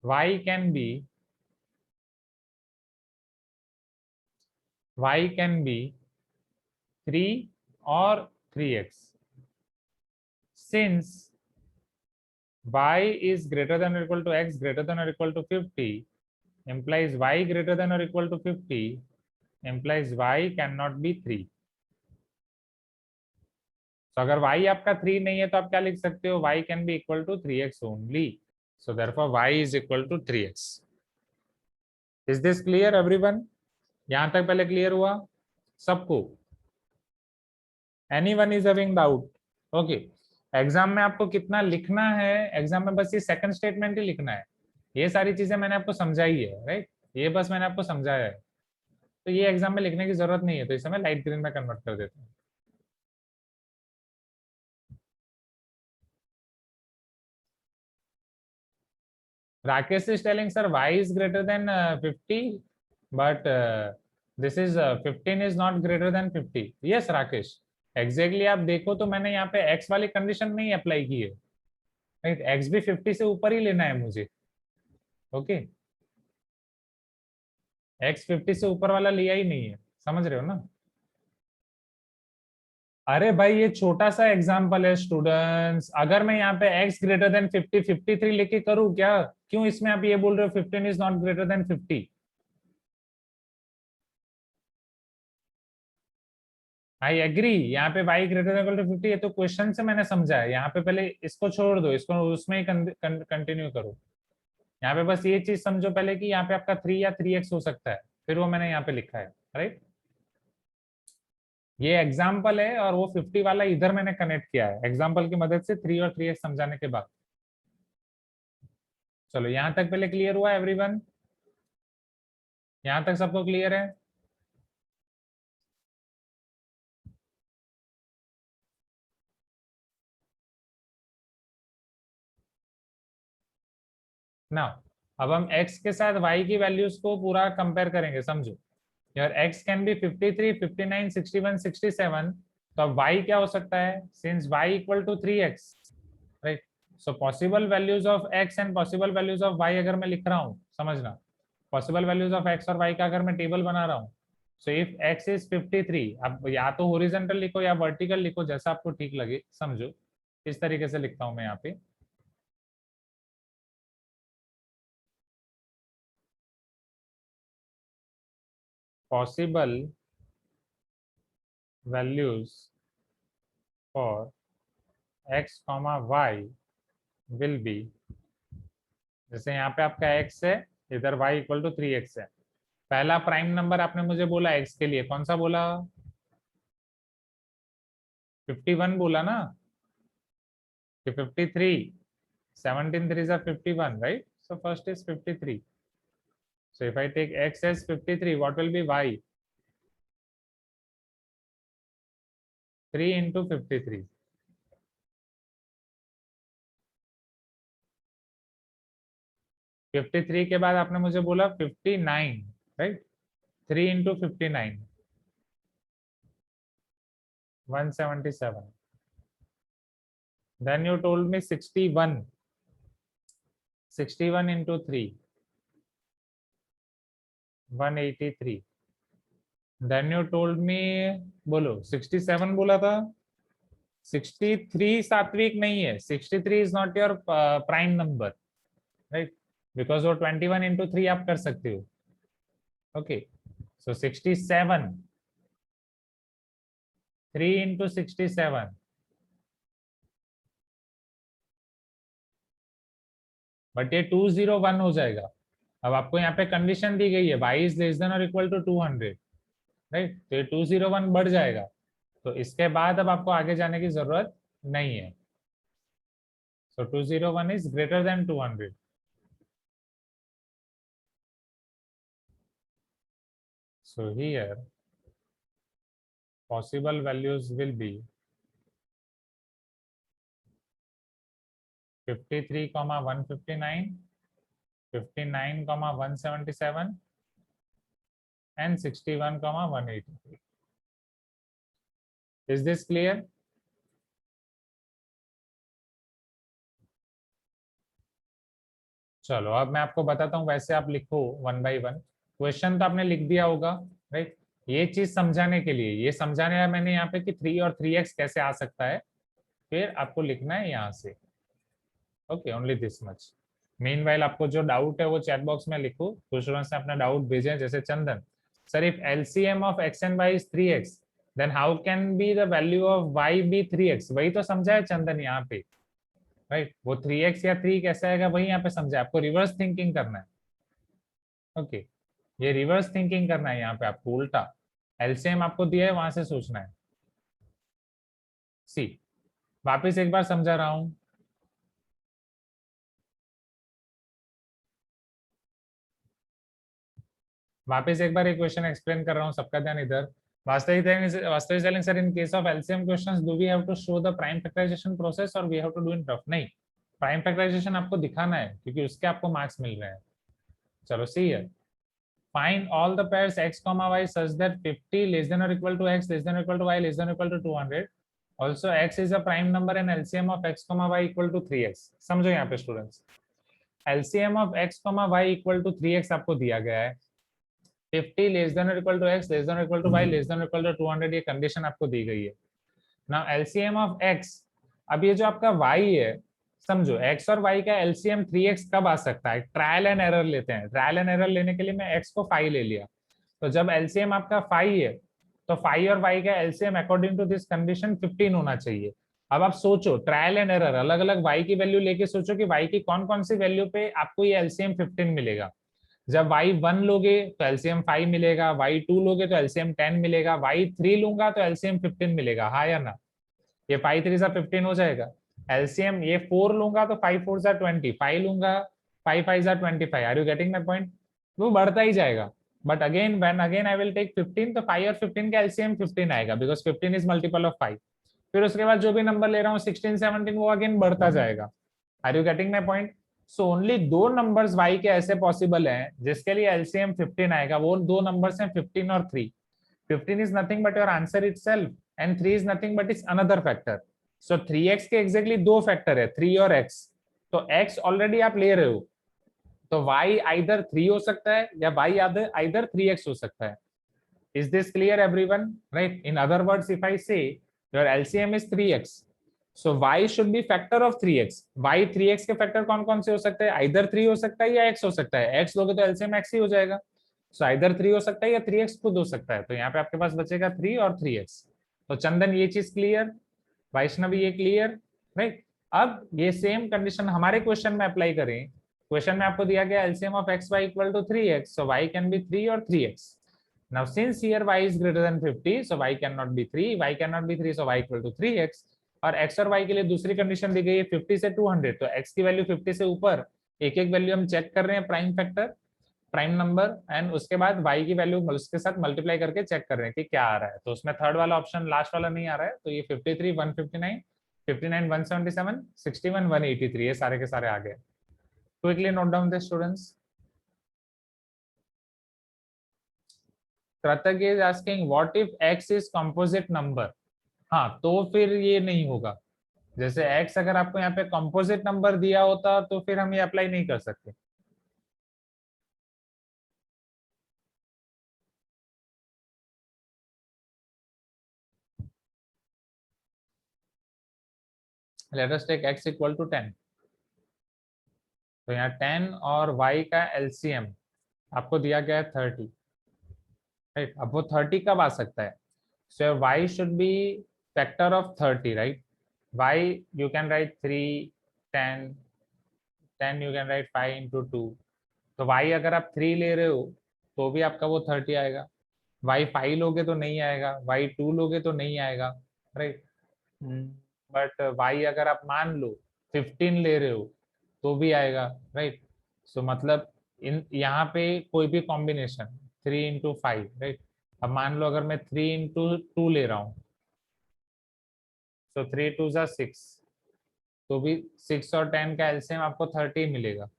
y can be 3 or 3x. Since y is greater than or equal to x greater than or equal to 50 implies y greater than or equal to 50 implies y cannot be 3. So अगर y आपका 3 नहीं है तो आप क्या लिख सकते हो? y can be equal to 3x only. So therefore y is equal to 3x. Is this clear everyone? यहाँ तक पहले क्लियर हुआ सबको? Anyone is having doubt? Okay. Exam में आपको कितना लिखना है? एग्जाम में बस ये सेकंड स्टेटमेंट ही लिखना है। ये सारी चीजें मैंने आपको समझाई है, राइट? ये बस मैंने आपको समझाया है, तो ये एग्जाम में लिखने की जरूरत नहीं है, तो इसे मैं लाइट ग्रीन में कन्वर्ट कर देता हूँ। Rakesh is telling sir y is greater than 50 but this is 15 is not greater than 50. Yes Rakesh, exactly आप देखो तो मैंने यहाँ पे x वाली कंडीशन नहीं अप्लाई की है, राइट, x भी 50 से ऊपर ही लेना है मुझे। ओके, x 50 से ऊपर वाला लिया ही नहीं है, समझ रहे हो ना। अरे भाई ये छोटा सा एग्जांपल है स्टूडेंट्स, अगर मैं यहाँ पे x ग्रेटर देन 50 53 लेके करूँ क्या, क्यों इसमें आप ये बोल रहे हो 15 is not greater than 50? I agree, यहाँ पे y greater than equal to 50 है, तो क्वेश्चन से मैंने समझा है। यहाँ पे पहले इसको छोड़ दो, इसको उसमें ही कंटिन्यू करो। यहाँ पे बस ये चीज समझो पहले कि यहाँ पे आपका 3 या 3x हो सकता है, फिर वो मैंने यहाँ पे लिखा है, राइट। ये एग्जाम्पल है और वो 50 वाला इधर मैंने कनेक्ट किया है एग्जाम्पल की मदद से 3 और 3x समझाने के बाद। चलो यहाँ तक पहले क्लियर हुआ एवरीवन? यहाँ तक सबको क्लियर है? ना अब हम x के साथ y की वैल्यूज को पूरा कंपेयर करेंगे, समझो। यार x कैन बी 53, 59, 61, 67, तो अब y क्या हो सकता है, since y equal to 3x, right. So possible values of x and possible values of y अगर मैं लिख रहा हूँ, समझना, पॉसिबल वैल्यूज ऑफ x और y का अगर मैं टेबल बना रहा हूँ, सो इफ x इज 53, अब या तो हॉरिजॉन्टल लिखो या वर्टिकल लिखो, जैसा आपको ठीक लगे, समझो। इस तरीके से लिखता हूँ मैं यहाँ पे, possible values for x, y will be, जैसे यहाँ पे आपका x है, इधर y इक्वल टू 3x है। पहला प्राइम नंबर आपने मुझे बोला x के लिए, कौन सा बोला? 51 बोला ना, कि 53, 17 3s are 51, right? So first is 53. So if I take x as 53, what will be y? 3 into 53. Fifty three के बाद आपने मुझे बोला 59, right? 3 into 59, 177. Then you told me 61. 61 into 3, 183. Then you told me, बोलो 67 बोला था। 63 सात्विक नहीं है, 63 is not your prime number, right? Because वो 21 into 3 आप कर सकते हो। Okay, so 67, 3 into 67, बट ये 201 हो जाएगा। अब आपको यहाँ पे कंडीशन दी गई है y इज लेस देन और इक्वल टू 200, राइट? तो ये 201 बढ़ जाएगा, तो इसके बाद अब आपको आगे जाने की जरूरत नहीं है। सो 201 is greater then 200। So here possible values will be 53, 159, 59, 177 and 61, 183. Is this clear? चलो अब मैं आपको बताता हूँ, वैसे आप लिखो 1 by 1। क्वेश्चन तो आपने लिख दिया होगा, राइट? ये चीज समझाने के लिए, ये समझाने है मैंने यहाँ पे कि 3 और 3x कैसे आ सकता है, फिर आपको लिखना है यहाँ से। Okay, only this much. Meanwhile आपको जो डाउट है वो चैट बॉक्स में लिखो। कुछ स्टूडेंट्स ने अपना डाउट भेजे हैं, जैसे Chandan, sir if LCM of x and y is 3x, then how can be the value of y be 3x? वही तो समझा है चंदन यहाँ पे, राइट? वो 3x या 3 कैसे आएगा वही यहाँ पे समझा है। आपको रिवर्स थिंकिंग करना है। ओके, ये रिवर्स थिंकिंग करना है यहाँ पे आपको, उल्टा। एलसीएम आपको दिया है, वहां से सोचना है। सी, वापिस एक बार समझा रहा हूं। वापिस एक बार एक क्वेश्चन एक्सप्लेन कर रहा हूं, सबका ध्यान इधर। Vastavik telling sir, in case of LCM questions do we have to show the prime factorization process और we have to do in rough? नहीं, प्राइम फैक्टराइजेशन आपको दिखाना है क्योंकि उसके आपको मार्क्स मिल रहे हैं। चलो see here, find all the pairs x, y such that 50 less than or equal to x less than or equal to y less than or equal to 200 also x is a prime number and LCM of x, y equal to 3x। समझो यहाँ पे students, LCM of x, y equal to 3x आपको दिया गया है। 50 लेस देन और equal to x less than और equal to y less than और इक्वल टू 200, ये कंडीशन आपको दी गई है। नाउ एलसीएम ऑफ x, अब ये जो आपका y है, समझो x और y का एलसीएम 3x कब आ सकता है? ट्रायल एंड एरर लेते हैं। ट्रायल एंड एरर लेने के लिए मैं x को 5 ले लिया, तो जब एलसीएम आपका 5 है तो 5 और y का LCM according to this condition 15 होना चाहिए। अब आप सोचो, ट्रायल एंड एरर, अलग अलग y की वैल्यू लेके सोचो कि y की कौन कौन सी वैल्यू पे आपको ये एलसीएम 15 मिलेगा। जब y1 लोगे तो एलसीएम 5 मिलेगा, y2 लोगे तो एलसीएम 10 मिलेगा, y3 लूंगा तो एलसीएम 15 मिलेगा, हाँ या ना? ये 5 3 सा 15 हो जाएगा। एलसीएम ये 4 लूंगा तो 5 4 सा 20, 5 लूंगा 5 5 सा 25। Are you getting my point? वो बढ़ता ही जाएगा, but again when again I will take 15, तो 5 और 15 का एलसीएम 15 आएगा, बिकॉज 15 इज मल्टीपल ऑफ 5। फिर उसके बाद जो भी नंबर ले रहा हूँ 16 17, वो अगेन बढ़ता जाएगा। Are you getting my point? So only 2 numbers y के ऐसे पॉसिबल हैं जिसके लिए एलसीएम 15 आएगा, वो 2 नंबर्स हैं 15 और 3। 15 is nothing but your answer itself and 3 is nothing but it's another factor. So 3x के exactly 2 फैक्टर है, 3 और x। तो x ऑलरेडी आप ले रहे हो, तो y either 3 हो सकता है या y either 3x हो सकता है। Is this clear everyone? Right? In other words, if I say your LCM is 3x, so y should be factor of 3x. y 3x के फैक्टर कौन कौन से हो सकते हैं? either 3 हो सकता है या x हो सकता है। x लोगे तो LCM x ही हो जाएगा। सो आइदर 3 हो सकता है या 3x खुद हो सकता है। तो यहाँ पे आपके पास बचेगा 3 और 3x। तो चंदन ये चीज क्लियर, वैष्णवी ये क्लियर, राइट? अब ये सेम कंडीशन हमारे क्वेश्चन में अप्लाई करें। क्वेश्चन में आपको दिया गया LCM of x y equal to 3x, so y can be 3 और 3x। Now since here y is greater than 50, so y can not be 3, y can not be 3, so y equal to 3x। और x और y के लिए दूसरी कंडीशन दी गई है 50 से 200, तो x की वैल्यू 50 से ऊपर एक एक वैल्यू हम चेक कर रहे हैं, prime factor, prime number, and उसके बाद y की वैल्यू उसके साथ मल्टीप्लाई करके चेक कर रहे हैं कि क्या आ रहा है। तो उसमें थर्ड वाला ऑप्शन लास्ट वाला नहीं आ रहा है, तो ये 53 159 59 177 61 183 ये सारे के सारे आ गए। Quickly note down this students. Kritak is asking what if x is composite number. हाँ, तो फिर ये नहीं होगा। जैसे x अगर आपको यहाँ पे कंपोजिट नंबर दिया होता तो फिर हम ये अप्लाई नहीं कर सकते। Let us take x equal to 10। तो यहाँ 10 और y का एलसीएम आपको दिया गया है 30, राइट? अब वो 30 कब आ सकता है? सो y should be factor of 30, right? y you can write 3 10 10 you can write 5 into 2। तो y अगर आप 3 ले रहे हो तो भी आपका वो 30 आएगा। y 5 लोगे तो नहीं आएगा, y 2 लोगे तो नहीं आएगा, राइट? बट y अगर आप मान लो 15 ले रहे हो तो भी आएगा, राइट? सो मतलब इन यहाँ पे कोई भी कॉम्बिनेशन 3 into 5, राइट? अब मान लो अगर मैं 3 into 2 ले रहा हूँ, तो 3 2 जा 6, तो भी 6 और 10 का एलसीएम आपको 30 मिलेगा।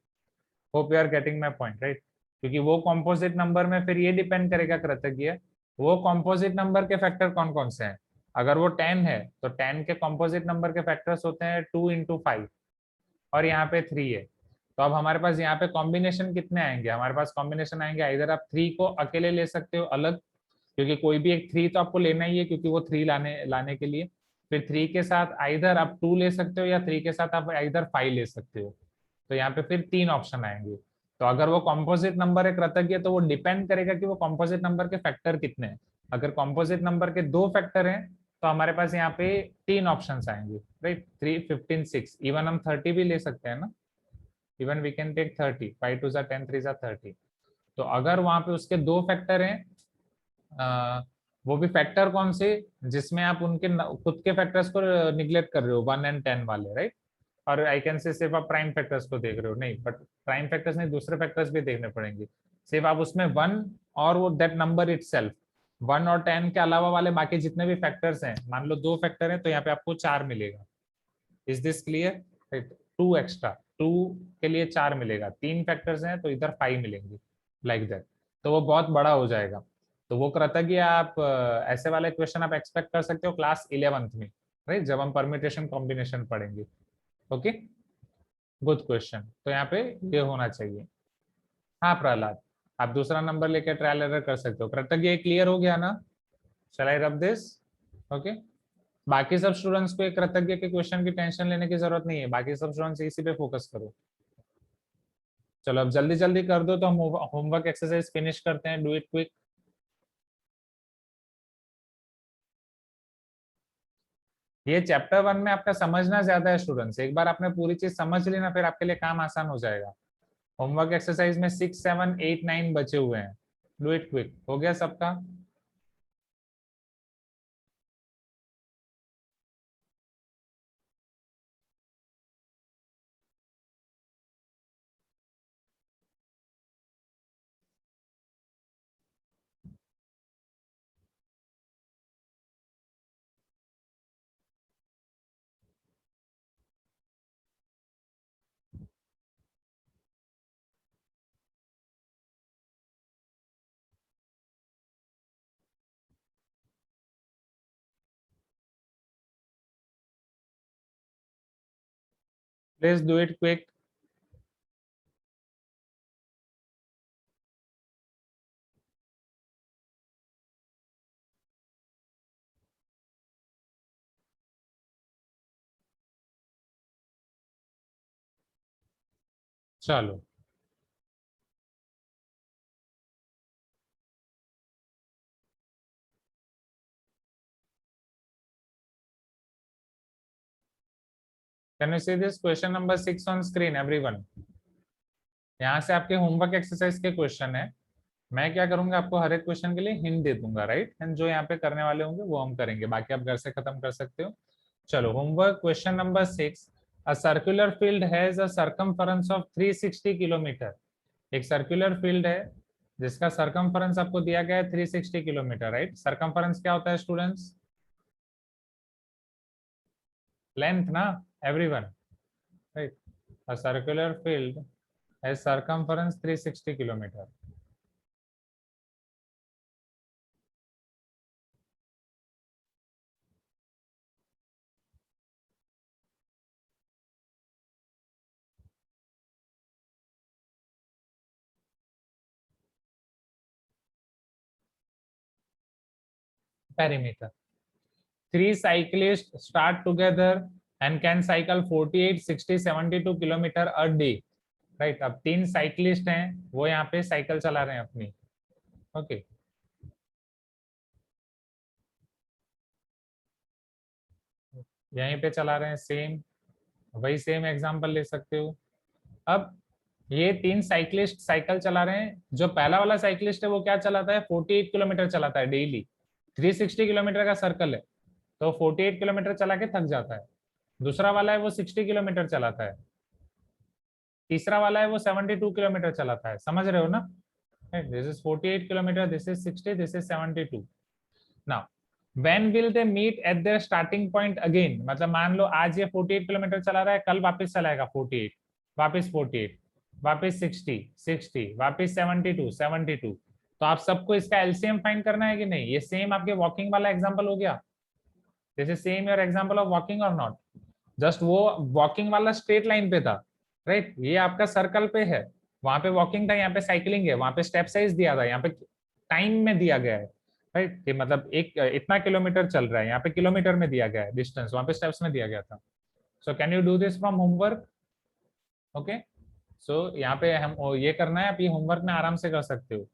Hope you are getting my point, right? क्योंकि वो कॉम्पोजिट नंबर में फिर ये डिपेंड करेगा कृतज्ञ, वो कॉम्पोजिट नंबर के फैक्टर कौन कौन से हैं। अगर वो 10 है तो 10 के कॉम्पोजिट नंबर के फैक्टर्स होते हैं 2 into 5 और यहाँ पे 3 है। तो अब हमारे पास यहाँ पे कॉम्बिनेशन कितने आएंगे? हमारे पास कॉम्बिनेशन आएंगे, इधर आप 3 को अकेले ले सकते हो अलग, क्योंकि कोई भी एक 3 तो आपको लेना ही है, क्योंकि वो 3 लाने के लिए। फिर 3 के साथ आइदर आप 2 ले सकते हो या 3 के साथ आप आइदर 5 ले सकते हो। तो यहाँ पे फिर 3 ऑप्शन आएंगे। तो अगर वो कॉम्पोजिट नंबर है कृतज्ञ, तो वो डिपेंड करेगा कि वो कॉम्पोजिट नंबर के फैक्टर कितने हैं। अगर कॉम्पोजिट नंबर के 2 फैक्टर हैं तो हमारे पास यहाँ पे 3 ऑप्शंस आएंगे, राइट? 3 15 6, इवन हम 30 भी ले सकते हैं ना, इवन वी कैन टेक 30, 5 2 10 3 30। तो अगर वहां पे उसके 2 फैक्टर हैं, वो भी फैक्टर कौन से जिसमें आप उनके खुद के फैक्टर्स को निग्लेक्ट कर रहे हो, 1 and 10 वाले, राइट? और आई कैन से सिर्फ आप प्राइम फैक्टर्स को देख रहे हो, नहीं, बट प्राइम फैक्टर्स नहीं, दूसरे फैक्टर्स भी देखने पड़ेंगे। सिर्फ आप उसमें 1 और वो दैट नंबर इटसेल्फ, 1 और 10 के अलावा वाले बाकी जितने भी फैक्टर्स हैं, मान लो 2 फैक्टर हैं तो यहाँ पे आपको 4 मिलेगा। Is this clear, right? 2 extra, 2 के लिए 4 मिलेगा, 3 फैक्टर्स हैं तो इधर 5 मिलेंगे, लाइक दैट। तो वो बहुत बड़ा हो जाएगा। तो वो कृतज्ञ आप ऐसे वाले क्वेश्चन आप एक्सपेक्ट कर सकते हो क्लास 11th में, राइट, जब हम परम्यूटेशन कॉम्बिनेशन पढ़ेंगे। Okay, good question. तो यहाँ पे ये होना चाहिए। हाँ प्रहलाद, आप दूसरा नंबर लेके ट्रायल एरर कर सकते हो। कृतज्ञ, ये क्लियर हो गया ना? शैल आई रब दिस? ओके, बाकी सब स्टूडेंट्स को कृतज्ञ के क्वेश्चन की टेंशन लेने की जरूरत नहीं है, बाकी सब स्टूडेंट्स इसी पे फोकस करो। चलो अब जल्दी जल्दी कर दो, तो हम होमवर्क एक्सरसाइज फिनिश करते हैं। Do it quick. ये चैप्टर 1 में आपका समझना ज्यादा है स्टूडेंट्स, एक बार आपने पूरी चीज समझ ली ना, फिर आपके लिए काम आसान हो जाएगा। होमवर्क एक्सरसाइज में 6, 7, 8, 9 बचे हुए हैं। Do it quick. हो गया सबका? Please do it quick. चलो can you see this question number 6 on screen everyone? यहाँ से आपके होमवर्क एक्सरसाइज के क्वेश्चन है। मैं क्या करूंगा, आपको हर एक क्वेश्चन के लिए हिंट दे दूंगा, राइट, एंड जो यहाँ पे करने वाले होंगे वो हम करेंगे, बाकी आप घर से खत्म कर सकते हो। चलो homework question number 6। A circular field has a circumference of 360 kilometre. एक सर्कुलर फील्ड है जिसका सर्कमफरेंस आपको दिया गया है 360 किलोमीटर, राइट। सर्कमफरेंस क्या होता है स्टूडेंट्स? लेंथ ना everyone, right. A circular field has circumference 360 kilometre. Perimeter. 3 cyclists start together and can cycle 48, 60, 72 kilometre a day, right. अब 3 साइकिलिस्ट हैं, वो यहाँ पे साइकिल चला रहे हैं अपनी। ओके, यहीं पे चला रहे हैं, सेम वही सेम एग्जांपल ले सकते हो। अब ये 3 साइकिलिस्ट साइकिल चला रहे हैं। जो पहला वाला साइकिलिस्ट है वो क्या चलाता है? 48 किलोमीटर चलाता है डेली। 360 किलोमीटर का सर्कल है, तो 48 किलोमीटर चला के थक जाता है। दूसरा वाला है वो 60 किलोमीटर चलाता है। तीसरा वाला है वो 72 किलोमीटर चलाता है। समझ रहे हो ना? This is 48 kilometre, this is 60, this is 72। Now when will they meet at their starting point again? मतलब मान लो आज ये 48 किलोमीटर चला रहा है, कल वापस चलाएगा 48, वापस 48, वापस 60, 60, वापस 72, 72। तो आप सबको इसका एलसीएम फाइंड करना है कि नहीं? ये सेम आपके वॉकिंग वाला एग्जांपल हो गया। This is same your example of walking और नॉट? जस्ट वो वॉकिंग वाला स्ट्रेट लाइन पे था, राइट। ये आपका सर्कल पे है, वहां पे वॉकिंग था, यहाँ पे साइकिलिंग है। वहां पे स्टेप साइज दिया था, यहाँ पे टाइम में दिया गया है, राइट। कि मतलब एक इतना किलोमीटर चल रहा है, यहाँ पे किलोमीटर में दिया गया है डिस्टेंस, वहां पे स्टेप्स में दिया गया था। So can you do this from homework? Okay, so यहाँ पे हम ये करना है, आप ये होमवर्क में आराम से कर सकते हो।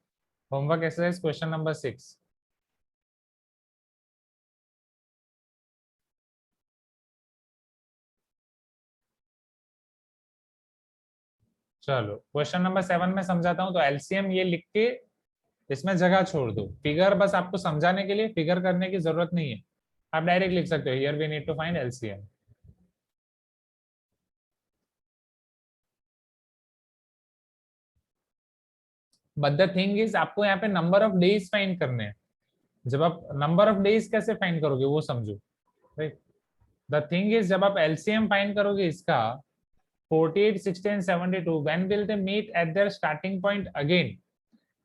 Homework exercise question number 6। चलो क्वेश्चन नंबर 7 में समझाता हूँ। तो एलसीएम ये लिख के इसमें जगह छोड़ दो, फिगर बस आपको समझाने के लिए, फिगर करने की जरूरत नहीं है, आप डायरेक्ट लिख सकते हो here we need to find LCM. But the thing is आपको यहाँ पे नंबर ऑफ डेज फाइंड करने हैं। जब आप नंबर ऑफ डेज कैसे फाइंड करोगे वो समझो, राइट। द थिंग इज जब आप एलसीएम फाइंड करोगे इसका 48, 60 and 72, when will they meet at their starting point again?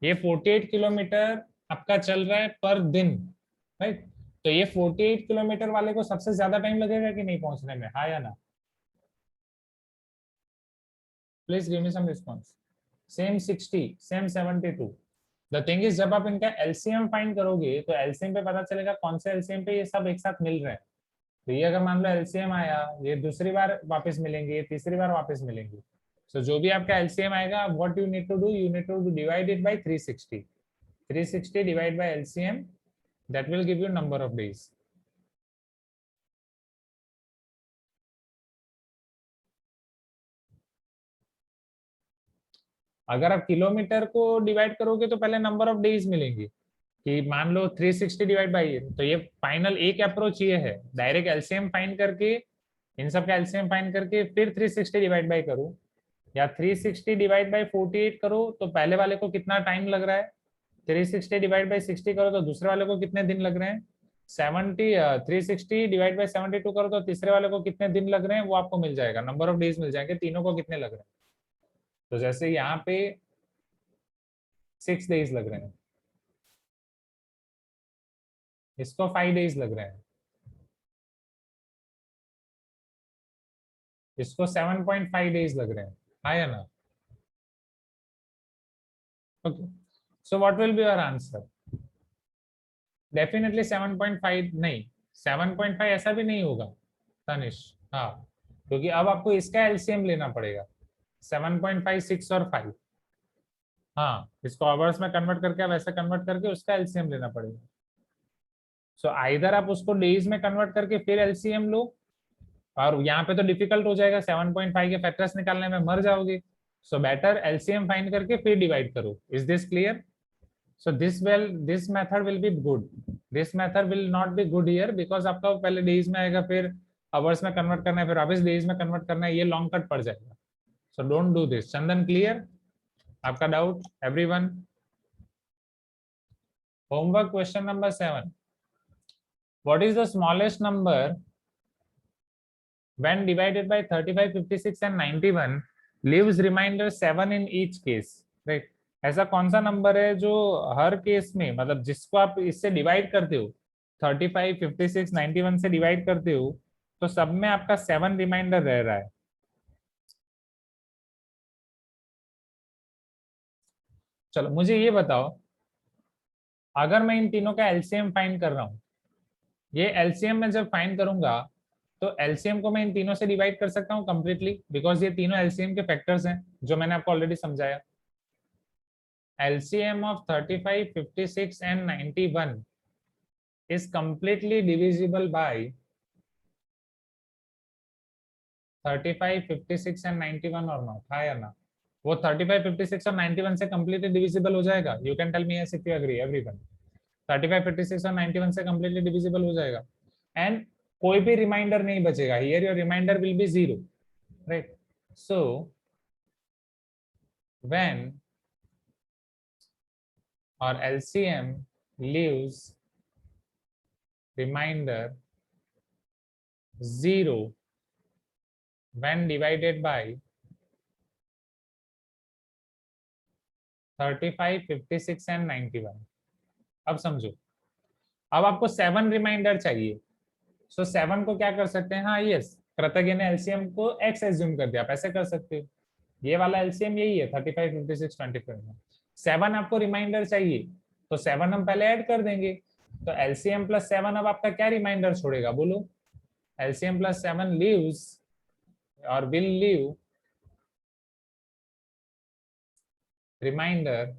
ये 48 किलोमीटर आपका चल रहा है पर दिन, राइट। तो ये 48 किलोमीटर वाले को सबसे ज्यादा टाइम लगेगा कि नहीं पहुंचने में, हाँ या ना? Please give me some response. Same 60, same 72। The thing is जब आप इनका एलसीएम फाइंड करोगे तो एलसीएम पे पता चलेगा कौन से एलसीएम पे ये सब एक साथ मिल रहे हैं। तो ये अगर मान लो एलसीएम आया, ये दूसरी बार वापस मिलेंगे, ये तीसरी बार वापस मिलेंगे। सो जो भी आपका एलसीएम आएगा, what you need to do, you need to divide it by 360। 360 divide by LCM, that will give you number of days. अगर आप किलोमीटर को डिवाइड करोगे तो पहले नंबर ऑफ डेज मिलेंगे, कि मान लो 360 डिवाइड बाई, तो ये फाइनल एक अप्रोच ये है, डायरेक्ट एलसीएम फाइंड करके, इन सब का एलसीएम फाइंड करके फिर 360 डिवाइड बाई करो, या 360 डिवाइड बाई 48 करो तो पहले वाले को कितना टाइम लग रहा है, 360 डिवाइड बाई 60 करो तो दूसरे वाले को कितने दिन लग रहे हैं, 360 डिवाइड बाई 72 करो तो तीसरे वाले को कितने दिन लग रहे हैं, वो आपको मिल जाएगा, नंबर ऑफ डेज मिल जाएंगे, तीनों को कितने लग रहे हैं। तो जैसे यहाँ पे 6 डेज लग रहे हैं, इसको 5 डेज लग रहे हैं, इसको 7.5 डेज लग रहे हैं, हाँ या ना? Okay, so what will be your answer? Definitely 7.5 नहीं, 7.5 ऐसा भी नहीं होगा तनिष, हाँ, क्योंकि अब आपको इसका एलसीएम लेना पड़ेगा, 7.5, 6 और 5, हाँ, इसको आवर्स में कन्वर्ट करके, अब ऐसे कन्वर्ट करके उसका एलसीएम लेना पड़ेगा। सो आइदर आप उसको डेज में कन्वर्ट करके फिर एलसीएम लो, और यहाँ पे तो डिफिकल्ट हो जाएगा, 7.5 के फैक्टर्स निकालने में मर जाओगे, सो बेटर एलसीएम फाइंड करके फिर डिवाइड करो। Is this clear? So this method will be good, this method will not be good here, because आपका पहले डेज में आएगा, फिर आवर्स में कन्वर्ट करना है, फिर वापस डेज में कन्वर्ट करना है, ये लॉन्ग कट पड़ जाएगा। So don't do this. Chandan, clear आपका doubt? Everyone? Homework question number 7, what is the smallest number when divided by 35, 56 and 91 leaves remainder 7 in each case, right? ऐसा कौन सा नंबर है जो हर केस में, मतलब जिसको आप इससे डिवाइड करते हो, 35, 56, 91 से डिवाइड करते हो, तो सब में आपका 7 रिमाइंडर रह रहा है? चलो मुझे ये बताओ, अगर मैं इन तीनों का एलसीएम फाइंड कर रहा हूं, ये एलसीएम में जब फाइंड करूंगा तो एलसीएम को मैं इन तीनों से डिवाइड कर सकता हूं कंप्लीटली, बिकॉज ये तीनों एलसीएम के फैक्टर्स हैं जो मैंने आपको ऑलरेडी समझाया। LCM of 35, 56 and 91 is completely divisible by 35, 56 and 91 और नॉट, हाँ या ना? वो 35, 56 और 91 से कंप्लीटली डिविजिबल हो जाएगा? You can tell me yes if you agree everyone. 35, 56 और 91 से कंप्लीटली डिविजिबल हो जाएगा, एंड कोई भी रिमाइंडर नहीं बचेगा। Here your remainder will be 0, right? So when और LCM leaves remainder 0 when divided by 35, 56 and 91। अब समझो, अब आपको 7 रिमाइंडर चाहिए, सो 7 को क्या कर सकते हैं, हाँ यस, कृतज्ञ ने एलसीएम को x एज्यूम कर दिया, आप ऐसे कर सकते हो, ये वाला एलसीएम यही है 35, 56, 25 में। 7 आपको रिमाइंडर चाहिए तो 7 हम पहले ऐड कर देंगे, तो एलसीएम प्लस 7 अब आपका क्या रिमाइंडर छोड़ेगा, बोलो? एलसीएम प्लस 7 लीव्स और will leave remainder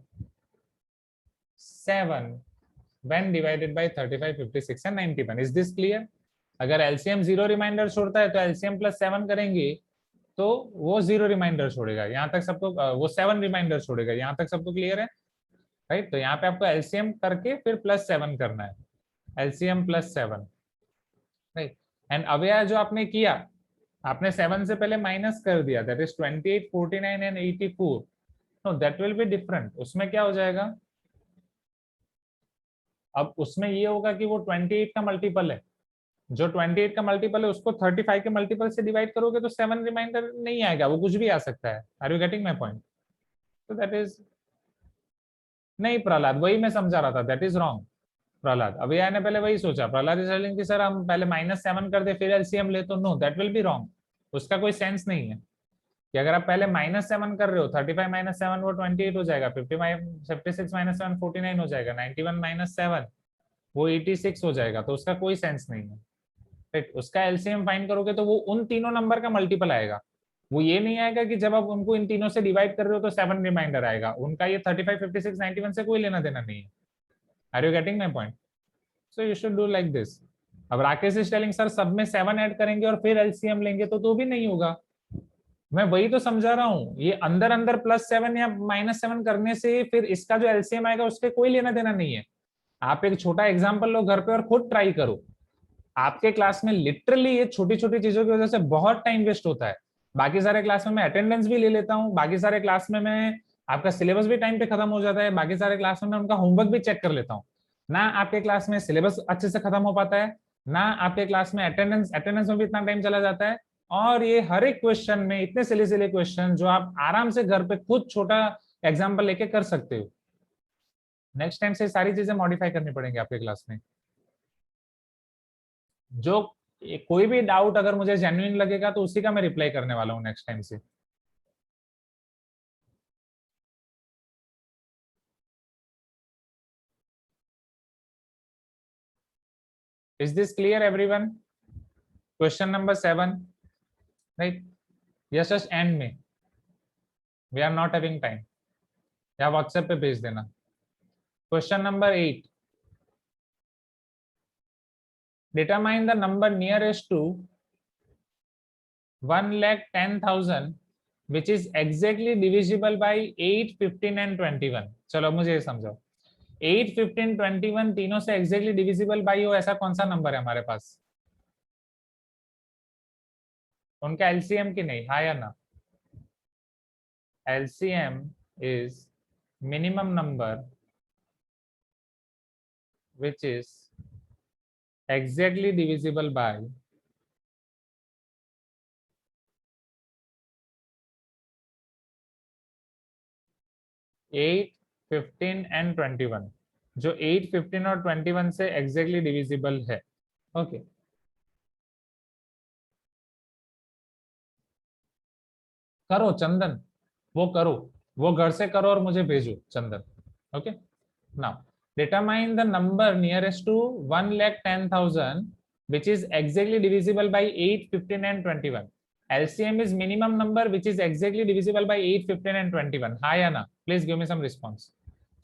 7 when divided by 35, 56 and 91। Is this clear? अगर एलसीएम 0 रिमाइंडर छोड़ता है तो एलसीएम प्लस 7 करेंगे तो वो 0 रिमाइंडर छोड़ेगा, यहाँ तक सबको, वो 7 रिमाइंडर छोड़ेगा, यहाँ तक सबको क्लियर है, राइट? तो यहाँ पे आपको एलसीएम करके फिर प्लस 7 करना है, एलसीएम प्लस 7, राइट? एंड अब यह जो आपने किया, आपने 7 से पहले माइनस कर दिया, that is 28, 49 and 84। No, that will be different. उसमें क्या हो जाएगा, अब उसमें ये होगा कि वो 28 का मल्टीपल है, जो 28 का मल्टीपल है उसको 35 के मल्टीपल से डिवाइड करोगे तो 7 रिमाइंडर नहीं आएगा, वो कुछ भी आ सकता है। Are you getting my point? तो दैट इज नहीं प्रहलाद, वही मैं समझा रहा था, दैट इज रॉन्ग। प्रहलाद, अभी आने पहले वही सोचा, प्रहलाद इज टेलिंग कि सर हम पहले -7 कर दे फिर एलसीएम ले, तो no, that will be wrong, उसका कोई सेंस नहीं है कि अगर आप पहले -7 कर रहे हो, 35 - 7 वो 28 हो जाएगा, 56 - 7 49 हो जाएगा, 91 - 7 वो 86 हो जाएगा, तो उसका कोई सेंस नहीं है, राइट। उसका एलसीएम फाइंड करोगे तो वो उन तीनों नंबर का मल्टीपल आएगा, वो ये नहीं आएगा कि जब आप उनको इन तीनों से डिवाइड कर रहे हो तो 7 रिमाइंडर आएगा, उनका ये 35 56 91 से कोई लेना देना नहीं है। Are you getting my point? So you should do like this. अब राकेश इज टेलिंग सर सब में 7 ऐड करेंगे और फिर एलसीएम लेंगे तो भी नहीं होगा, मैं वही तो समझा रहा हूँ, ये अंदर अंदर +7 या -7 करने से फिर इसका जो एलसीएम आएगा उसके कोई लेना देना नहीं है। आप एक छोटा एग्जांपल लो घर पे और खुद ट्राई करो, आपके क्लास में लिटरली ये छोटी छोटी चीजों की वजह से बहुत टाइम वेस्ट होता है। बाकी सारे क्लास में मैं अटेंडेंस भी ले लेता हूँ, बाकी सारे क्लास में मैं आपका सिलेबस भी टाइम पे खत्म हो जाता है, बाकी सारे क्लास में मैं उनका होमवर्क भी चेक कर लेता हूँ, ना आपके क्लास में सिलेबस अच्छे से खत्म हो पाता है, ना आपके क्लास में अटेंडेंस में भी इतना टाइम चला जाता है, और ये हर एक क्वेश्चन में इतने सिले सिले क्वेश्चन जो आप आराम से घर पे खुद छोटा एग्जाम्पल लेके कर सकते हो। नेक्स्ट टाइम से सारी चीजें मॉडिफाई करनी पड़ेंगी आपके क्लास में। जो कोई भी डाउट अगर मुझे जेन्युइन लगेगा तो उसी का मैं रिप्लाई करने वाला हूँ नेक्स्ट टाइम से। Is this clear everyone? Question number 7, right? Yes, just end में, we are not having time, या व्हाट्सएप पे भेज देना। Question number 8, determine the number nearest to 1,10,000 which is exactly divisible by 8, 15 and 21। चलो मुझे ये समझाओ, 8, 15, 21 तीनों से एग्जैक्टली डिविजिबल बाई हो ऐसा कौन सा नंबर है हमारे पास? उनका एलसीएम की नहीं, हाँ या ना? LCM is minimum number which is exactly divisible by 8, 15 and 21, जो 8, 15 और 21 से exactly divisible है। ओके करो चंदन, वो करो, वो घर से करो और मुझे भेजो Chandan. Okay now determine the number nearest to 1,10,000 which is exactly divisible by 8, 15 and 21। LCM is minimum number which is exactly divisible by 8, 15 and 21। हाँ या ना? Please give me some response।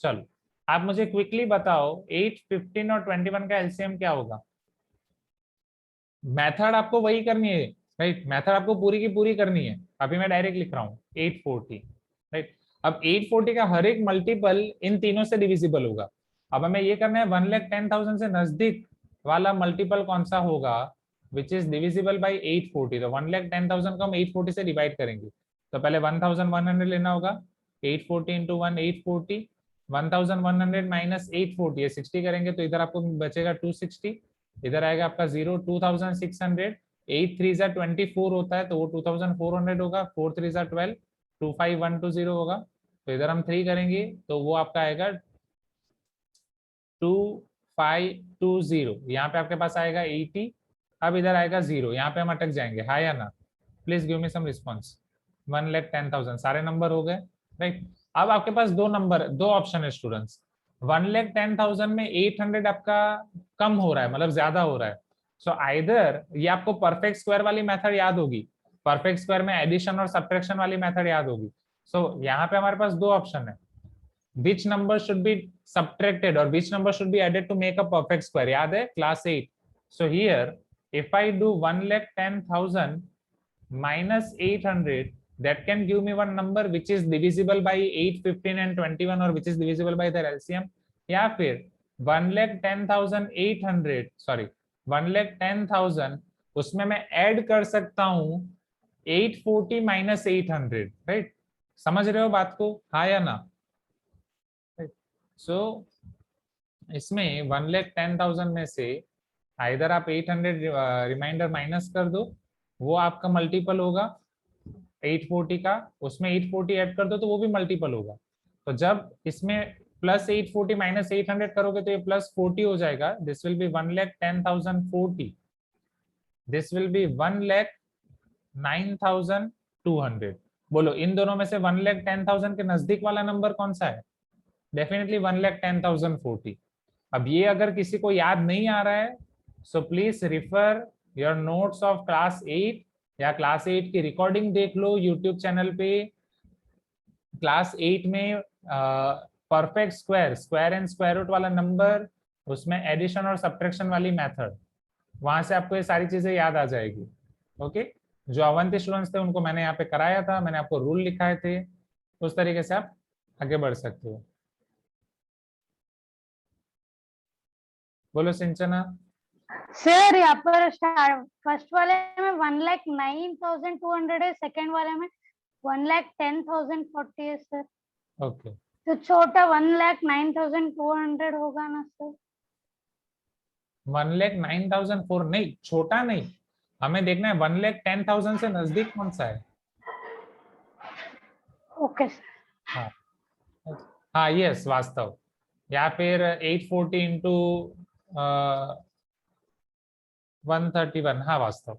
चलो आप मुझे क्विकली बताओ 8, 15 और 21 का LCM क्या होगा? मेथड आपको वही करनी है, राइट? मेथड आपको पूरी की पूरी करनी है। अभी मैं डायरेक्ट लिख रहा हूँ 840, राइट? अब 840 का हर एक मल्टीपल इन तीनों से डिविजिबल होगा। अब हमें ये करना है 1,10,000 से नजदीक वाला मल्टीपल कौन सा होगा विच इज डिविजिबल बाई 840। तो 1,10,000 को हम 840 से डिवाइड करेंगे, तो पहले 1,100 लेना होगा, 840 इंटू 1 840, 1,100 माइनस 840 ये 60 करेंगे तो इधर आपको बचेगा 260, इधर आएगा आपका 0, 2,600, 8 3 जा 24 होता है तो वो 2,400 होगा, 4 3 जा 12, 25120 होगा, तो इधर हम 3 करेंगे तो वो आपका आएगा 2520। यहाँ पे आपके पास आएगा 80, अब इधर आएगा 0, यहाँ पे हम अटक जाएंगे, हाँ या ना? Please give me some response. 1,10,000 सारे नंबर हो गए, राइट? अब आपके पास दो ऑप्शन है स्टूडेंट्स। 1,10,000 में 800 आपका कम हो रहा है, मतलब ज्यादा हो रहा है, सो आइदर ये आपको परफेक्ट स्क्वायर वाली मेथड याद होगी, परफेक्ट स्क्वायर में एडिशन और सब्ट्रैक्शन वाली मेथड याद होगी। सो यहाँ पे हमारे पास दो ऑप्शन है, which number should be subtracted or which number should be added to make a perfect square, याद है class 8। so here if I do 1,10,000 minus 800 that can give me one number which is divisible by 8, 15 and 21 or which is divisible by their LCM, या फिर 1,10,000 उसमें मैं ऐड कर सकता हूँ 840 माइनस 800, राइट? समझ रहे हो बात को, हाँ या ना? सो इसमें 1,10,000 में से आइदर आप 800 रिमाइंडर माइनस कर दो, वो आपका मल्टीपल होगा 840 का, उसमें 840 ऐड कर दो तो वो भी मल्टीपल होगा। तो जब इसमें प्लस 840 माइनस 800 करोगे तो ये प्लस 40 हो जाएगा. This will B 1,10,040. This will B 1,09,200. बोलो इन दोनों में से 1,10,000 के नजदीक वाला नंबर कौन सा है? डेफिनेटली 1,10,040. अब ये अगर किसी को याद नहीं आ रहा है, so please refer your notes of class 8 या क्लास 8 की रिकॉर्डिंग देख लो यूट्यूब चैनल पे. क्लास 8 में perfect square, square and square root वाला नंबर, उसमें एडिशन और सब्ट्रैक्शन वाली मेथड, वहां से आपको ये सारी चीजें याद आ जाएगी. ओके, जो अवंती स्टूडेंट्स थे उनको मैंने यहाँ पे कराया था, मैंने आपको रूल लिखाए थे, उस तरीके से आप आगे बढ़ सकते हो. बोलो सिंचना. सर यहाँ पर फर्स्ट वाले में 1,09,200 है, सेकंड वाले में 1,10,040 है सर. ओके, तो छोटा 1,09,200 होगा ना सर? 1,09,004 नहीं, छोटा नहीं, हमें देखना है 1,10,000 से नजदीक कौन सा है. Okay sir. हाँ हाँ, यस, वास्तव, या फिर 840 इंटू 131. हाँ वास्तव.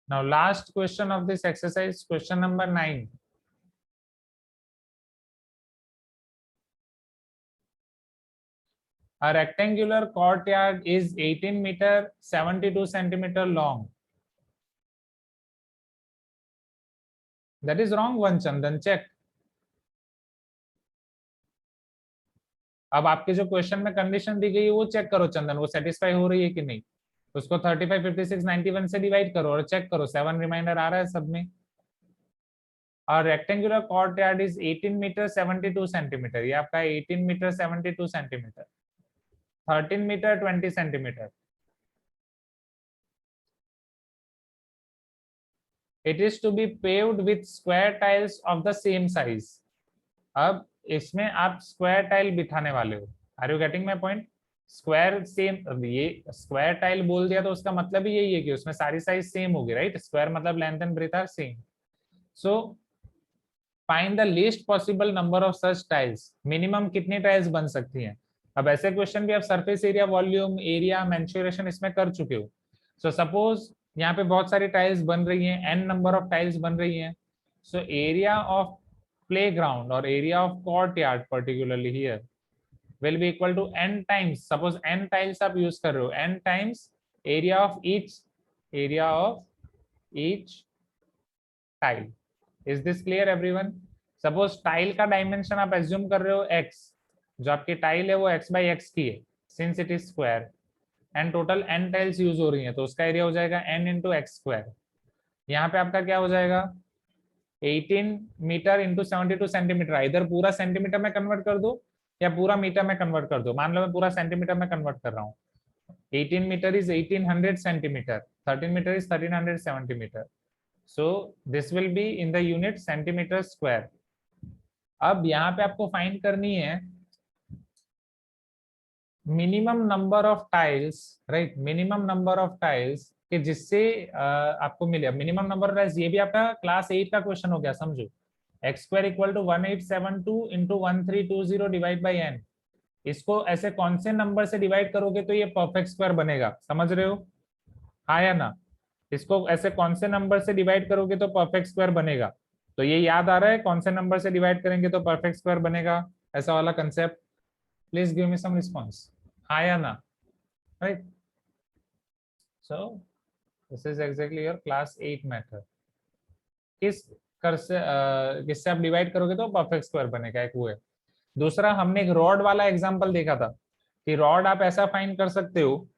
Now last question of this exercise, question number 9. A rectangular courtyard is 18 meter 72 centimeter long. That is wrong one, Chandan, check. अब आपके जो क्वेश्चन में कंडीशन दी गई है वो चेक करो चंदन, वो सेटिस्फाई हो रही है कि नहीं. उसको 35, 56, 91 से डिवाइड करो और चेक करो 7 रिमाइंडर आ रहा है सब में. और rectangular courtyard is 18 metre 72 centimetre. ये आपका 18 metre 72 centimetre, 13 metre 20 centimetre. It is to be paved with square tiles of the same size. अब इसमें आप स्क्वायर टाइल बिठाने वाले हो. Are you getting my point? Square same, ये स्क्वायर टाइल बोल दिया तो उसका मतलब ही यही है कि उसमें सारी साइज सेम होगी, राइट? स्क्वायर मतलब length and breadth are same. So find the least possible number of such tiles. Minimum कितनी टाइल्स बन सकती हैं? अब ऐसे क्वेश्चन भी आप surface area, volume, area, mensuration इसमें कर चुके हो. सो सपोज यहाँ पे बहुत सारी टाइल्स बन रही हैं, n नंबर ऑफ टाइल्स बन रही हैं. So area of playground or area of courtyard particularly here will be equal to n times, suppose n tiles आप यूज कर रहे हो, n times area of each tile. Is this clear everyone? Suppose tile का डायमेंशन आप एज्यूम कर रहे हो x, जो आपकी टाइल है वो x by x की है since it is square and total n tiles use हो रही हैं, तो उसका एरिया हो जाएगा n into x square. यहाँ पे आपका क्या हो जाएगा? 18 मीटर इंटू 72 सेंटीमीटर. इधर पूरा सेंटीमीटर में कन्वर्ट कर दो या पूरा मीटर में कन्वर्ट कर दो. मान लो मैं पूरा सेंटीमीटर में कन्वर्ट कर रहा हूँ. 18 metre is 1800 centimetre, 13 metre is 1300 centimetre. So this will be in the unit centimetre square. अब यहाँ पे आपको फाइंड करनी है minimum number of tiles, right? Minimum number of tiles कि जिससे आपको मिले. मिनिमम नंबर ऑफ टाइल्स, ये भी आपका क्लास 8 का क्वेश्चन हो गया, समझो. x square equal to 1872 into 1320 divide by n. इसको ऐसे कौन से नंबर से डिवाइड करोगे तो ये परफेक्ट स्क्वायर बनेगा, समझ रहे हो? हाँ या ना? इसको ऐसे कौन से नंबर से डिवाइड करोगे तो परफेक्ट स्क्वायर बनेगा? तो ये याद आ रहा है कौन से नंबर से डिवाइड करेंगे तो परफेक्ट स्क्वायर बनेगा, ऐसा वाला concept? Please give me some response. हाँ या ना? Right. So this is exactly your class 8 method. किससे आप डिवाइड करोगे तो परफेक्ट स्क्वायर बनेगा, एक वो है. दूसरा, हमने एक रॉड वाला एग्जांपल देखा था कि रॉड आप ऐसा फाइंड कर सकते हो,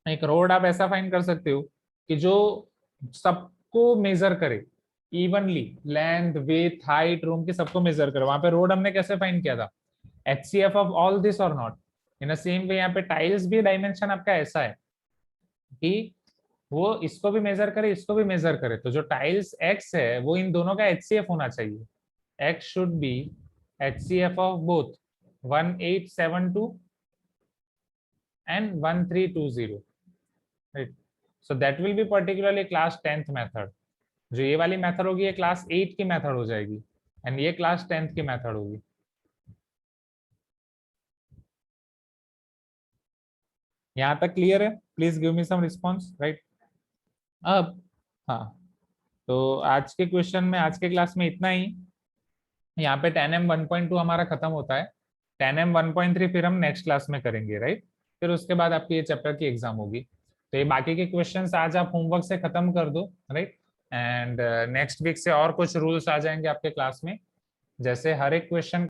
एक रोड आप ऐसा फाइंड कर सकते हो कि जो सबको मेजर करे evenly, length, width, height, room की सबको मेजर करे. वहां पे रोड हमने कैसे फाइंड किया था? HCF ऑफ ऑल दिस और नॉट. इन सेम वे यहाँ पे टाइल्स भी डायमेंशन आपका ऐसा है कि वो इसको भी मेजर करे, इसको भी मेजर करे. तो जो टाइल्स x है वो इन दोनों का HCF होना चाहिए. x should be HCF of both 1872 and 1320, right? So that will be particularly class 10th method. जो ये वाली मेथड होगी ये क्लास 8 की मेथड हो जाएगी एंड ये क्लास 10th की मेथड होगी. यहाँ तक क्लियर है? Please give me some response, right? अब हाँ, तो आज के क्वेश्चन में, आज के क्लास में इतना ही. यहाँ पे 10M 1.2 हमारा खत्म होता है. 10M 1.3 फिर हम नेक्स्ट क्लास में करेंगे, राइट? फिर उसके बाद आपकी ये चैप्टर की एग्जाम होगी. तो ये बाकी के क्वेश्चंस आज आप होमवर्क से खत्म कर दो, राइट? एंड नेक्स्ट वीक से और कुछ रूल्स आ जाएंगे आपके क्लास में, जैसे हर एक क्वेश्चन